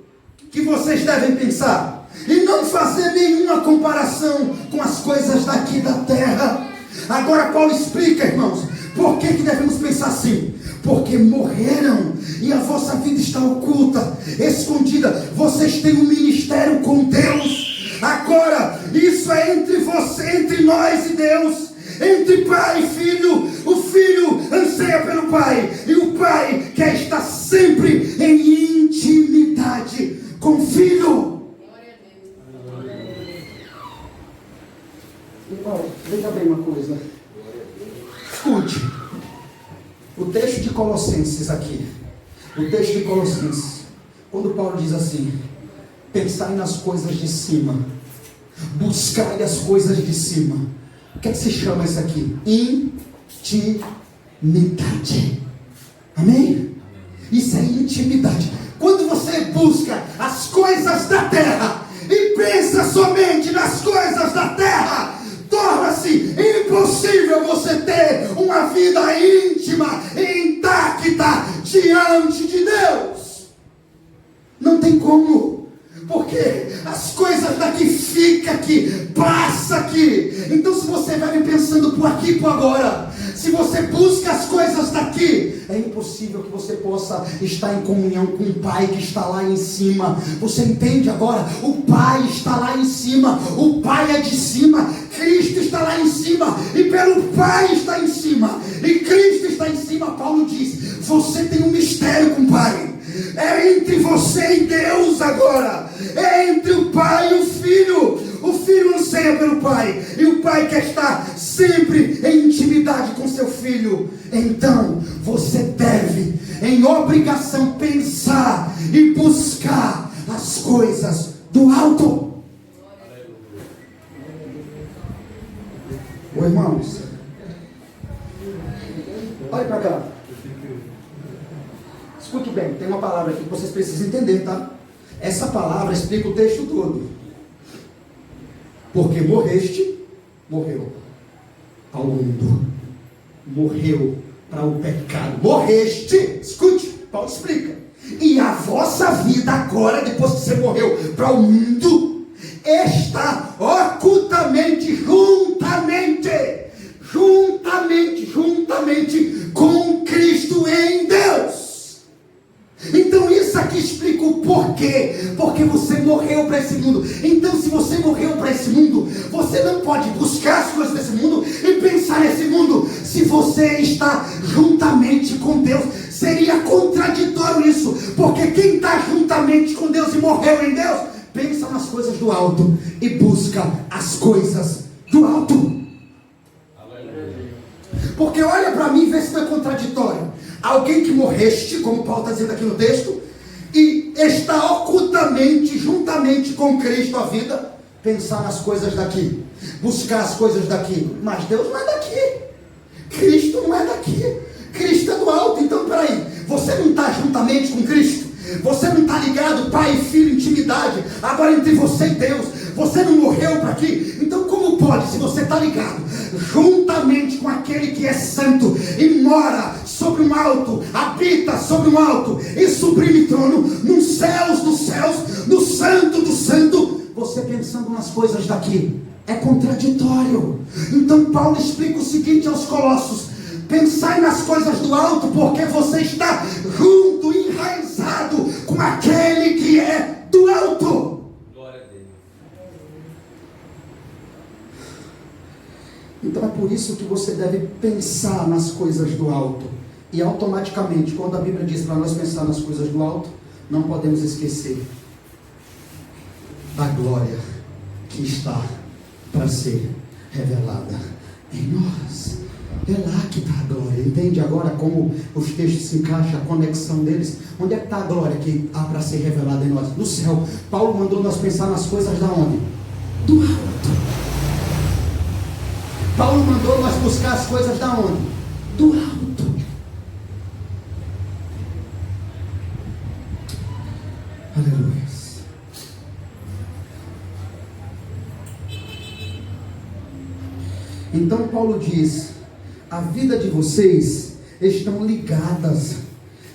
que vocês devem pensar, e não fazer nenhuma comparação com as coisas daqui da terra. Agora Paulo explica, irmãos, por que devemos pensar assim? Porque morreram e a vossa vida está oculta, escondida. Vocês têm um ministério com Deus. Agora, isso é entre você, entre nós e Deus, entre pai e filho. O filho anseia pelo pai, e o pai quer estar sempre em intimidade com o filho. Irmão, veja bem uma coisa. Escute. O texto de Colossenses aqui, o texto de Colossenses, quando Paulo diz assim: pensai nas coisas de cima, buscai as coisas de cima. O que é que se chama isso aqui? Intimidade. Amém? Isso é intimidade. Quando você busca as coisas da terra e pensa somente nas coisas da terra, torna-se impossível você ter uma vida íntima e intacta diante de Deus. Não tem como, porque as coisas daqui ficam aqui, passa aqui. Então se você vai pensando por aqui e por agora, se você busca as coisas daqui, é impossível que você possa estar em comunhão com o Pai que está lá em cima. Você entende agora? O Pai está lá em cima, o Pai é de cima, Cristo está lá em cima, e pelo Pai está em cima, e Cristo está em cima. Paulo diz: você tem um mistério com o Pai. É entre você e Deus agora. É entre o Pai e o Filho. O Filho anseia pelo Pai, e o Pai quer estar sempre em intimidade com seu Filho. Então você deve, em obrigação, pensar e buscar as coisas do alto. Ô irmãos, olha para cá. Escute bem, tem uma palavra aqui que vocês precisam entender, tá? Essa palavra explica o texto todo. Porque morreste, morreu ao mundo. morreu para o pecado. Morreste, escute, Paulo explica. E a vossa vida agora, depois que você morreu para o mundo, está ocultamente, juntamente com Cristo em Deus. Então isso aqui explica o porquê. Porque você morreu para esse mundo. Então se você morreu para esse mundo, você não pode buscar as coisas desse mundo e pensar nesse mundo. Se você está juntamente com Deus, seria contraditório isso. Porque quem está juntamente com Deus e morreu em Deus, pensa nas coisas do alto e busca as coisas do alto. Porque olha para mim e vê se não é contraditório. Alguém que morreste, como Paulo está dizendo aqui no texto, e está ocultamente, juntamente com Cristo a vida, pensar nas coisas daqui, buscar as coisas daqui. Mas Deus não é daqui, Cristo não é daqui, Cristo é do alto. Então peraí, você não está juntamente com Cristo? Você não está ligado, pai e filho, intimidade, agora entre você e Deus? Você não morreu para aqui? Então como pode, se você está ligado juntamente com aquele que é santo e mora sobre um alto, habita sobre um alto e sublime trono, nos céus dos céus, no santo do santo, você pensando nas coisas daqui? É contraditório. Então Paulo explica o seguinte aos Colossos: pensai nas coisas do alto, porque você está junto, enraizado com aquele que é do alto. Glória a Deus. Então é por isso que você deve pensar nas coisas do alto. E automaticamente, quando a Bíblia diz para nós pensar nas coisas do alto, não podemos esquecer da glória que está para ser revelada em nós. É lá que está a glória. Entende agora como os textos se encaixam, a conexão deles? Onde é que está a glória que há para ser revelada em nós? No céu. Paulo mandou nós pensar nas coisas da onde? Do alto. Paulo mandou nós buscar as coisas da onde? Do alto. Aleluia. Então Paulo diz: a vida de vocês estão ligadas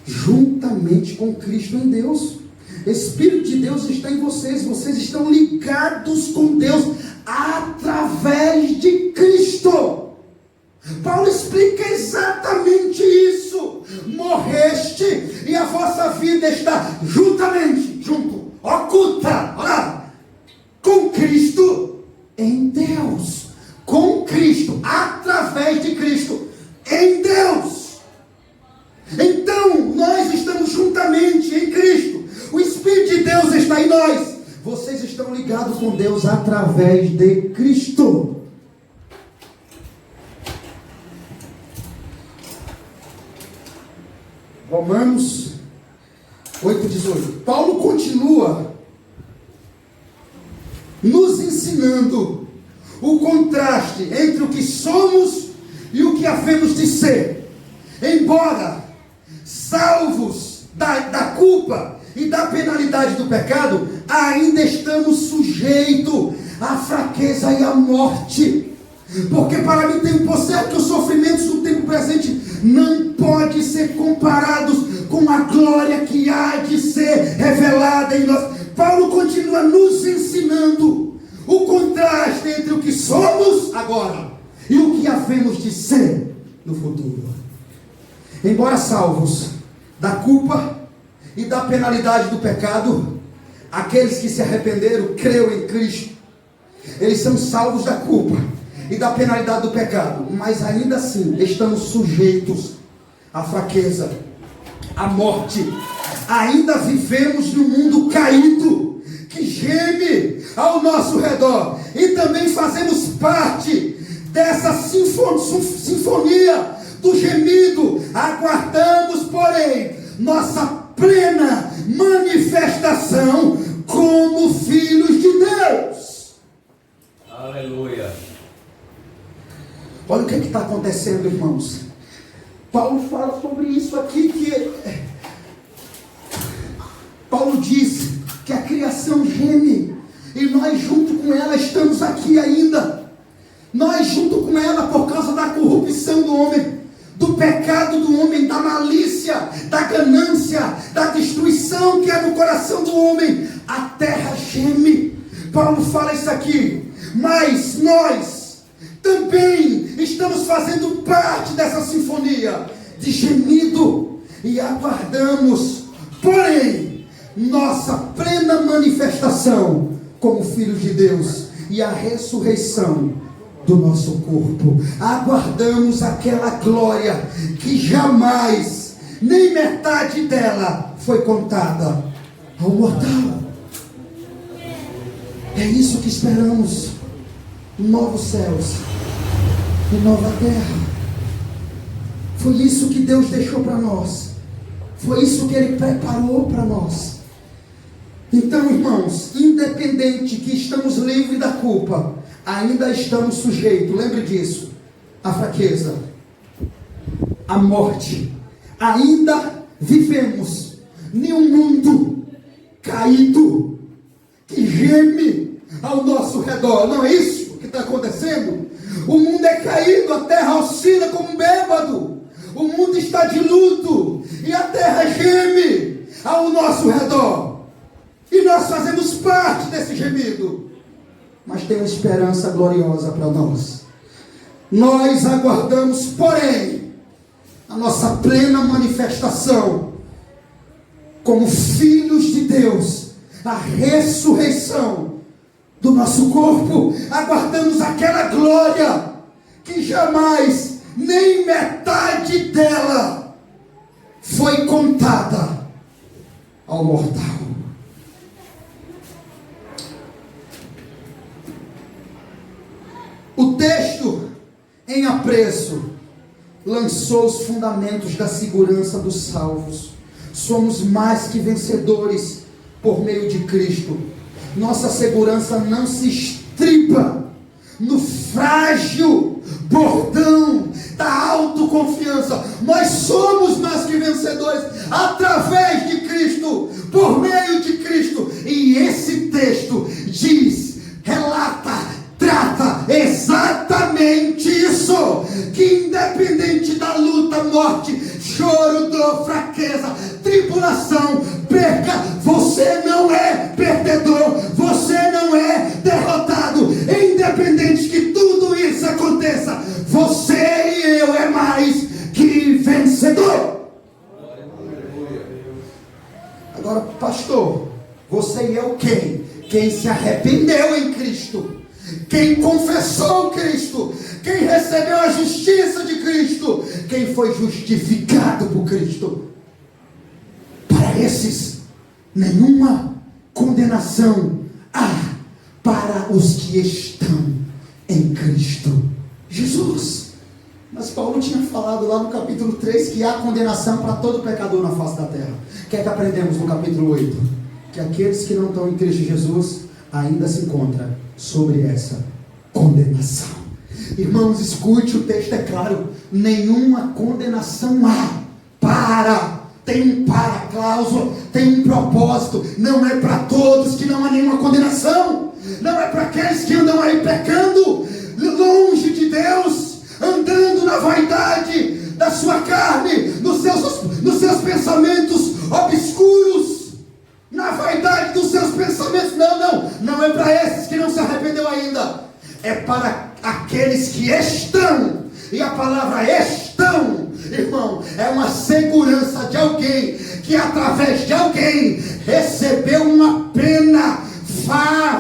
juntamente com Cristo em Deus. Espírito de Deus está em vocês. Vocês estão ligados com Deus através de Cristo. Paulo explica exatamente isso. Morreste e a vossa vida está oculta, olha, com Cristo em Deus. Com Cristo, através de Cristo, em Deus. Então, nós estamos juntamente em Cristo. O Espírito de Deus está em nós. Vocês estão ligados com Deus através de Cristo. Romanos 8,18. Paulo continua nos ensinando o contraste entre o que somos e o que havemos de ser. Embora salvos da culpa e da penalidade do pecado, ainda estamos sujeitos à fraqueza e à morte. Porque para mim tem por certo que os sofrimentos do tempo presente não podem ser comparados com a glória que há de ser revelada em nós. Paulo continua nos ensinando o contraste entre o que somos agora e o que havemos de ser no futuro. Embora salvos da culpa e da penalidade do pecado, aqueles que se arrependeram, creram em Cristo, eles são salvos da culpa e da penalidade do pecado, mas ainda assim estamos sujeitos à fraqueza, à morte. Ainda vivemos num mundo caído que geme ao nosso redor, e também fazemos parte dessa sinfonia do gemido. Aguardamos, porém, nossa plena manifestação como filhos de Deus. Aleluia. Olha o que está acontecendo, irmãos. Paulo fala sobre isso aqui, que Paulo diz que a criação geme, e nós junto com ela estamos aqui ainda. Nós junto com ela, por causa da corrupção do homem, pecado do homem, da malícia, da ganância, da destruição que é no coração do homem, a terra geme. Paulo fala isso aqui. Mas nós também estamos fazendo parte dessa sinfonia de gemido e aguardamos, porém, nossa plena manifestação como filhos de Deus e a ressurreição do nosso corpo. Aguardamos aquela glória que jamais, nem metade dela foi contada ao mortal. É isso que esperamos. Novos céus e nova terra. Foi isso que Deus deixou para nós. Foi isso que Ele preparou para nós. Então, irmãos, independente que estamos livres da culpa, ainda estamos sujeitos, lembre disso, à fraqueza, à morte. Ainda vivemos em um mundo caído, que geme ao nosso redor. Não é isso que está acontecendo? O mundo é caído, a terra oscila como um bêbado, o mundo está de luto e a terra geme ao nosso redor, e nós fazemos parte desse gemido, mas tem uma esperança gloriosa para nós. Nós aguardamos, porém, a nossa plena manifestação como filhos de Deus, a ressurreição do nosso corpo. Aguardamos aquela glória que jamais, nem metade dela foi contada ao mortal. O texto em apreço lançou os fundamentos da segurança dos salvos. Somos mais que vencedores por meio de Cristo. Nossa segurança não se estriba no frágil bordão da autoconfiança. Nós somos mais que vencedores através de Cristo, por meio de Cristo. E esse texto diz, relata, trata exatamente isso, que independente da luta, morte, choro, dor, fraqueza, tribulação, perca, você não é perdedor, você não é derrotado. Independente que tudo isso aconteça, você e eu é mais que vencedor. Agora, pastor, você e eu quem? Quem se arrependeu em Cristo, quem confessou Cristo, quem recebeu a justiça de Cristo, quem foi justificado por Cristo. Para esses, nenhuma condenação há para os que estão em Cristo Jesus. Mas Paulo tinha falado lá no capítulo 3 que há condenação para todo pecador na face da terra. O que é que aprendemos no capítulo 8? Que aqueles que não estão em Cristo Jesus ainda se encontram sobre essa condenação. Irmãos, escute, o texto é claro. Nenhuma condenação há para. Tem um para cláusula, tem um propósito. Não é para todos que não há nenhuma condenação. Não é para aqueles que andam aí pecando, longe de Deus, andando na vaidade da sua carne, nos seus pensamentos obscuros, na vaidade dos seus pensamentos. Não é para esses que não se arrependeu ainda. É para aqueles que estão. E a palavra estão, irmão, é uma segurança de alguém que através de alguém recebeu uma pena favorável.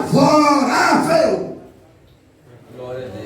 Glória a Deus.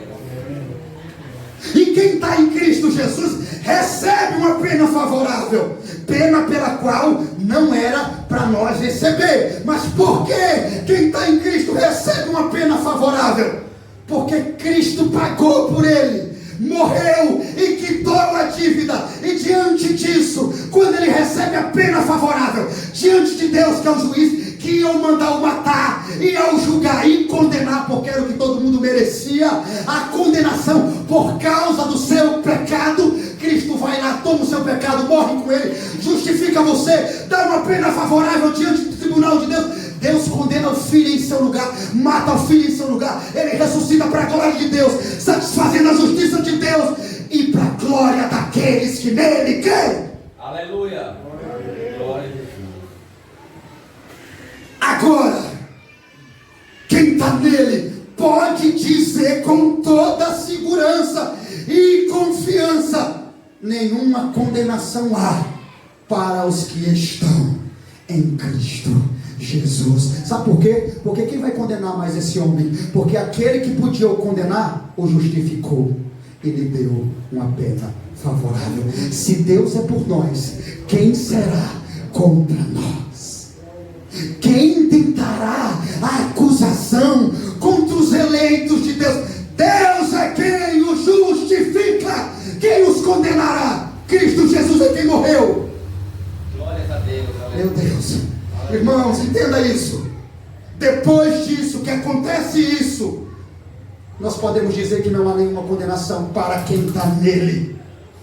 E quem está em Cristo Jesus recebe uma pena favorável, pena pela qual não era para nós receber. Mas por que quem está em Cristo recebe uma pena favorável? Porque Cristo pagou por ele, morreu e quitou a dívida. E diante disso, quando ele recebe a pena favorável, diante de Deus que é o juiz, que ia mandar o matar, ia o julgar e condenar, porque era o que todo mundo merecia, a condenação por causa do seu pecado, Cristo vai lá, toma o seu pecado, morre com ele, justifica você, dá uma pena favorável diante do tribunal de Deus. Deus condena o filho em seu lugar, mata o filho em seu lugar, ele ressuscita para a glória de Deus, satisfazendo a justiça de Deus e para a glória daqueles que nele creem. Aleluia. Glória a Jesus. Agora, quem está nele pode dizer com toda segurança e confiança: nenhuma condenação há para os que estão em Cristo Jesus. Sabe por quê? Porque quem vai condenar mais esse homem? Porque aquele que podia o condenar, o justificou e lhe deu uma pena favorável. Se Deus é por nós, quem será contra nós? Quem tentará a acusação contra os eleitos de Deus? Deus é quem os justifica. Quem os condenará? Cristo Jesus é quem morreu. Glórias a Deus. Meu Deus, irmãos, entenda isso. Depois disso, que acontece isso, nós podemos dizer que não há nenhuma condenação para quem está nele.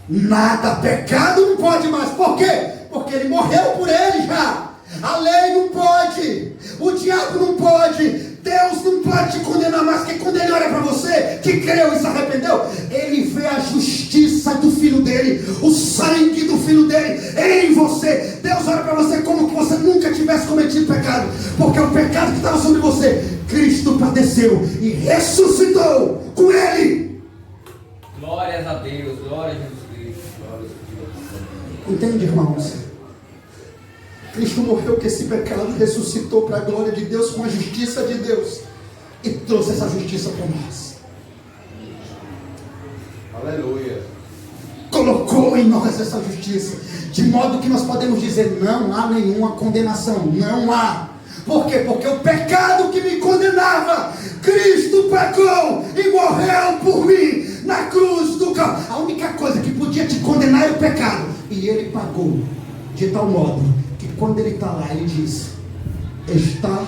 Nada, pecado não pode mais. Por quê? Porque ele morreu por ele já. A lei não pode, o diabo não pode, Deus não pode te condenar mais. Porque quando ele olha para você, que creu e se arrependeu, ele vê a justiça do filho dele, o sangue do filho dele em você. Deus olha para você como que você nunca tivesse cometido pecado, porque o pecado que estava sobre você, Cristo padeceu e ressuscitou com ele. Glórias a Deus. Glória a Jesus Cristo. Glórias a Deus. Entende, irmãos? Cristo morreu que esse pecado, ressuscitou para a glória de Deus, com a justiça de Deus, e trouxe essa justiça para nós. Aleluia. Colocou em nós essa justiça, de modo que nós podemos dizer: não há nenhuma condenação. Não há. Por quê? Porque o pecado que me condenava, Cristo pagou e morreu por mim na cruz do Calvário. A única coisa que podia te condenar era o pecado, e ele pagou de tal modo que quando ele está lá, ele diz: está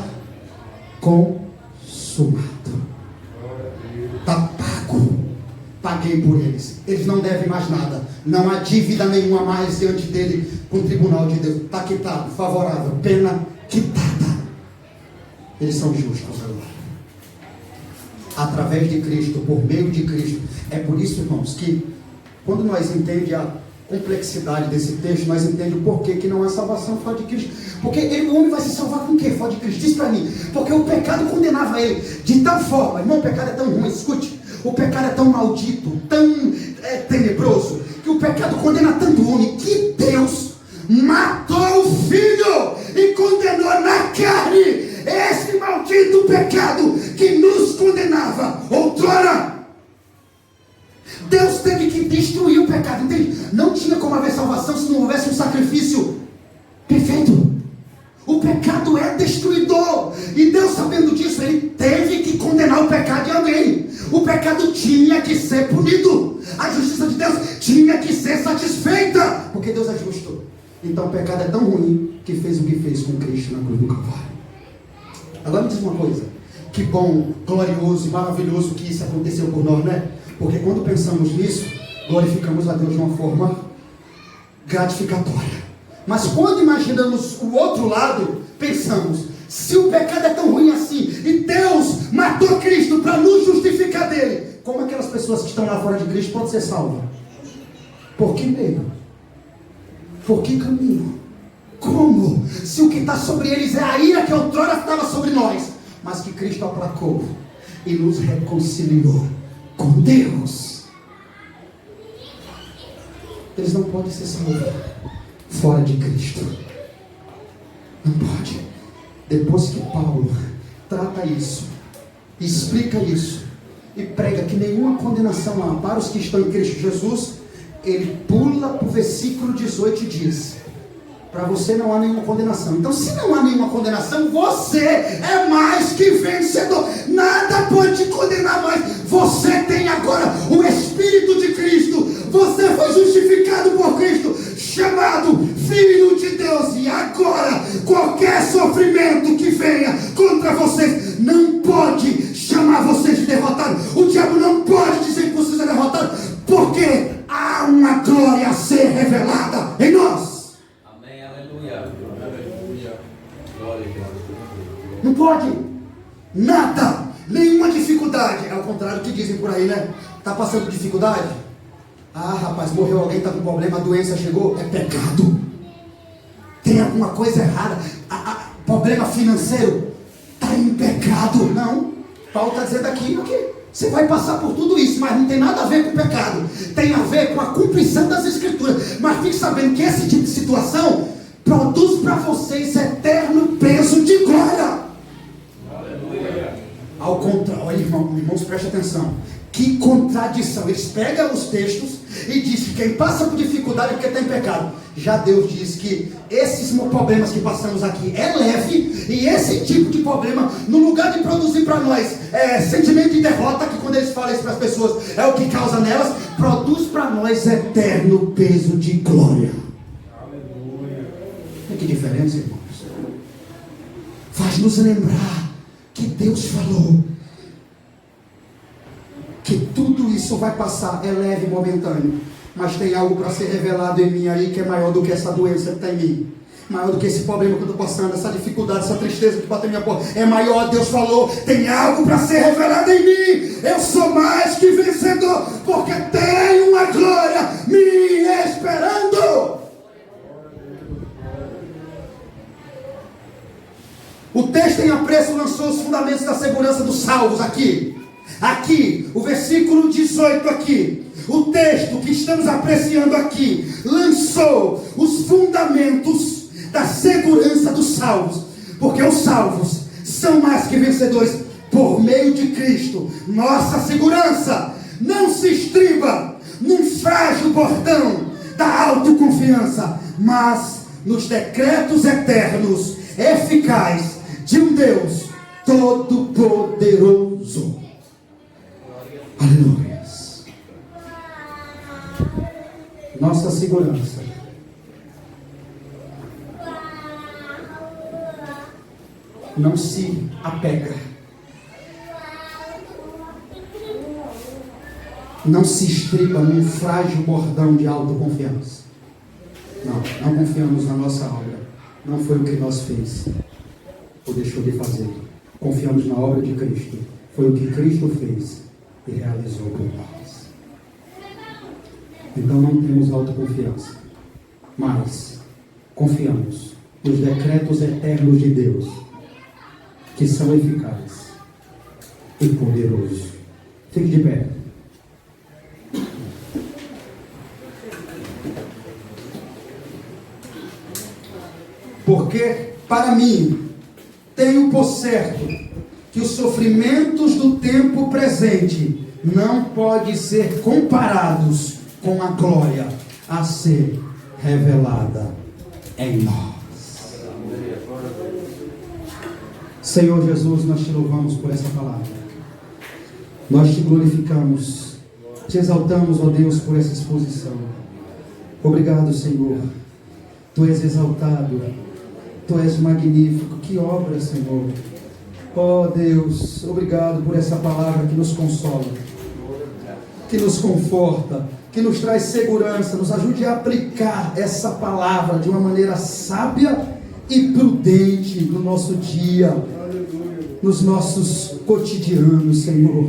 consumado. Está pago. Paguei por eles. Eles não devem mais nada. Não há dívida nenhuma mais diante dele com o tribunal de Deus. Está quitado, favorável, pena quitada. Eles são justos agora. Através de Cristo, por meio de Cristo. É por isso, irmãos, que quando nós entendemos a complexidade desse texto, nós entendemos o porquê que não há salvação fora de Cristo. Porque o homem vai se salvar com o quê? Fora de Cristo. Diz para mim. Porque o pecado condenava ele de tal forma. Irmão, o pecado é tão ruim. Escute. O pecado é tão maldito, tão tenebroso, que o pecado condena tanto o homem, que Deus matou o Filho e condenou na carne esse maldito pecado que nos condenava outrora. Deus teve que destruir o pecado, entende? Não tinha como haver salvação se não houvesse um sacrifício perfeito. O pecado é destruidor, e Deus, sabendo disso, ele teve que condenar o pecado de alguém. O pecado tinha que ser punido, a justiça de Deus tinha que ser satisfeita, porque Deus é justo. Então o pecado é tão ruim que fez o que fez com Cristo na cruz do Calvário. Agora me diz uma coisa: que bom, glorioso e maravilhoso que isso aconteceu por nós, né? Porque quando pensamos nisso, glorificamos a Deus de uma forma gratificatória. Mas quando imaginamos o outro lado, pensamos: se o pecado é tão ruim assim, e Deus matou Cristo para nos justificar dele, como aquelas pessoas que estão lá fora de Cristo podem ser salvas? Por que meio? Por que caminho? Como? Se o que está sobre eles é a ira que outrora estava sobre nós, mas que Cristo aplacou e nos reconciliou com Deus. Eles não podem ser salvos fora de Cristo. Não pode. Depois que Paulo trata isso, explica isso e prega que nenhuma condenação há para os que estão em Cristo Jesus, ele pula para o versículo 18 e diz: para você não há nenhuma condenação. Então, se não há nenhuma condenação, você é mais que vencedor. Nada pode te condenar mais. Você tem agora o Espírito de Cristo. Você foi justificado por Cristo, chamado Filho de Deus. E agora, qualquer sofrimento que venha contra vocês não pode chamar vocês de derrotados. O diabo não pode dizer que vocês são derrotados, porque há uma glória a ser revelada em nós. Amém, aleluia. Aleluia. Glória a Deus. Não pode. Nada. Nenhuma dificuldade. Ao contrário do que dizem por aí, né? Está passando dificuldade? Ah, rapaz, morreu alguém, está com problema, a doença chegou, é pecado. Tem alguma coisa errada. Problema financeiro, está em pecado. Não, Paulo está dizendo aqui, ok, você vai passar por tudo isso, mas não tem nada a ver com pecado. Tem a ver com a cumprição das escrituras. Mas fique sabendo que esse tipo de situação produz para vocês eterno peso de glória. Aleluia. Ao contrário, olha, irmãos, preste atenção. Que contradição. Eles pegam os textos e dizem que quem passa por dificuldade é porque está em pecado. Já Deus diz que esses problemas que passamos aqui é leve, e esse tipo de problema, no lugar de produzir para nós sentimento de derrota, que quando eles falam isso para as pessoas é o que causa nelas, produz para nós eterno peso de glória. Aleluia. Olha que diferença, irmãos. Faz nos lembrar que Deus falou que tudo isso vai passar, é leve e momentâneo, mas tem algo para ser revelado em mim aí que é maior do que essa doença que está em mim, maior do que esse problema que eu estou passando, essa dificuldade, essa tristeza que bateu em minha porta, é maior. Deus falou, tem algo para ser revelado em mim. Eu sou mais que vencedor, porque tenho uma glória me esperando. O texto em apreço lançou os fundamentos da segurança dos salvos aqui, o versículo 18 aqui, o texto que estamos apreciando aqui, lançou os fundamentos da segurança dos salvos, porque os salvos são mais que vencedores por meio de Cristo. Nossa segurança não se estriba num frágil bordão da autoconfiança, mas nos decretos eternos, eficazes de um Deus todo-poderoso. Aleluia. Nossa segurança não se apega, não se estriba num frágil bordão de autoconfiança. Não confiamos na nossa obra. Não foi o que nós fez ou deixou de fazer. Confiamos na obra de Cristo. Foi o que Cristo fez e realizou por nós. Então não temos autoconfiança, mas confiamos nos decretos eternos de Deus, que são eficazes e poderosos. Fique de pé. Porque para mim tenho por certo que os sofrimentos do tempo presente não podem ser comparados com a glória a ser revelada em nós. Senhor Jesus, nós te louvamos por essa palavra. Nós te glorificamos, te exaltamos, ó Deus, por essa exposição. Obrigado, Senhor. Tu és exaltado, Tu és magnífico. Que obra, Senhor. Ó Deus, obrigado por essa palavra que nos consola, que nos conforta, que nos traz segurança. Nos ajude a aplicar essa palavra de uma maneira sábia e prudente no nosso dia, nos nossos cotidianos, Senhor.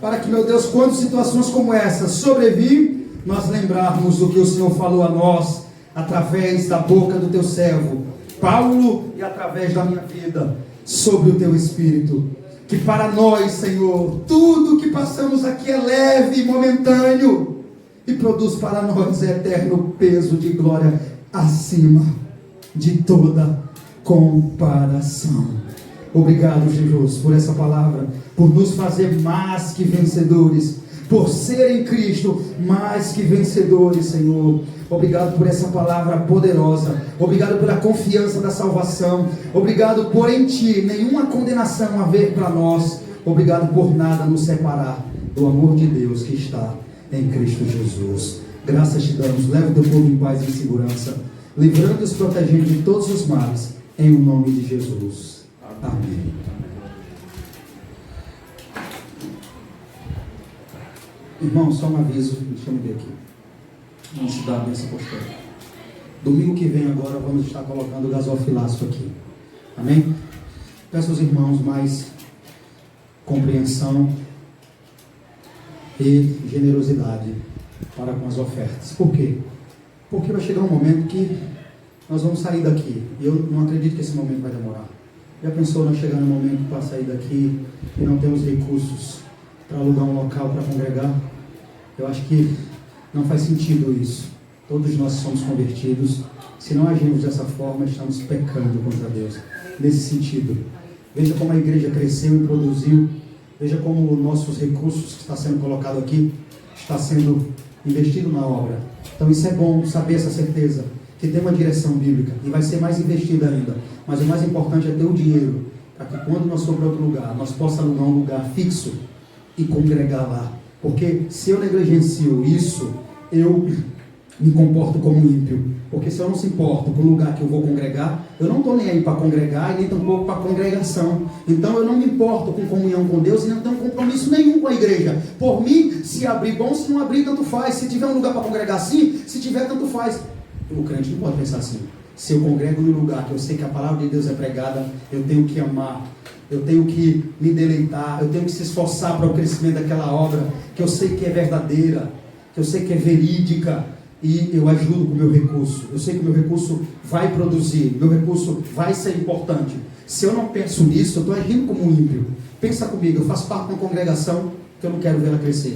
Para que, meu Deus, quando situações como essa sobrevirem, nós lembrarmos do que o Senhor falou a nós, através da boca do Teu servo Paulo e através da minha vida, sobre o Teu Espírito. Que para nós, Senhor, tudo que passamos aqui é leve e momentâneo, e produz para nós eterno peso de glória acima de toda comparação. Obrigado, Jesus, por essa palavra, por nos fazer mais que vencedores, por ser em Cristo mais que vencedores, Senhor. Obrigado por essa palavra poderosa. Obrigado pela confiança da salvação. Obrigado por em Ti nenhuma condenação haver para nós. Obrigado por nada nos separar do amor de Deus que está em Cristo Jesus. Graças te damos. Leva o Teu povo em paz e em segurança, livrando e os protegendo de todos os males, em o nome de Jesus. Amém. Irmão, só um aviso, deixa eu ver aqui. Vamos te dar essa postura. Domingo que vem agora vamos estar colocando o gasofilaço aqui. Amém? Peço aos irmãos mais compreensão e generosidade para com as ofertas. Por quê? Porque vai chegar um momento que nós vamos sair daqui. E eu não acredito que esse momento vai demorar. Já pensou nós chegar no momento para sair daqui e não temos recursos para alugar um local para congregar? Eu acho que não faz sentido isso. Todos nós somos convertidos. Se não agimos dessa forma, estamos pecando contra Deus. Nesse sentido, veja como a igreja cresceu e produziu. Veja como nossos recursos que está sendo colocado aqui está sendo investido na obra. Então isso é bom, saber essa certeza, que tem uma direção bíblica e vai ser mais investido ainda. Mas o mais importante é ter o dinheiro, para que quando nós for para outro lugar, nós possamos alugar um lugar fixo e congregar lá. Porque se eu negligencio isso, eu me comporto como ímpio. Porque se eu não se importo com o lugar que eu vou congregar, eu não estou nem aí para congregar e nem tampouco para congregação. Então eu não me importo com comunhão com Deus e não tenho compromisso nenhum com a igreja. Por mim, se abrir bom, se não abrir, tanto faz. Se tiver um lugar para congregar, sim. Se tiver, tanto faz. O crente não pode pensar assim. Se eu congrego no lugar que eu sei que a palavra de Deus é pregada, eu tenho que amar, eu tenho que me deleitar, eu tenho que se esforçar para o crescimento daquela obra, que eu sei que é verdadeira, que eu sei que é verídica, e eu ajudo com o meu recurso. Eu sei que o meu recurso vai produzir, meu recurso vai ser importante. Se eu não penso nisso, eu estou agindo como um ímpio. Pensa comigo, eu faço parte de uma congregação que eu não quero ver ela crescer.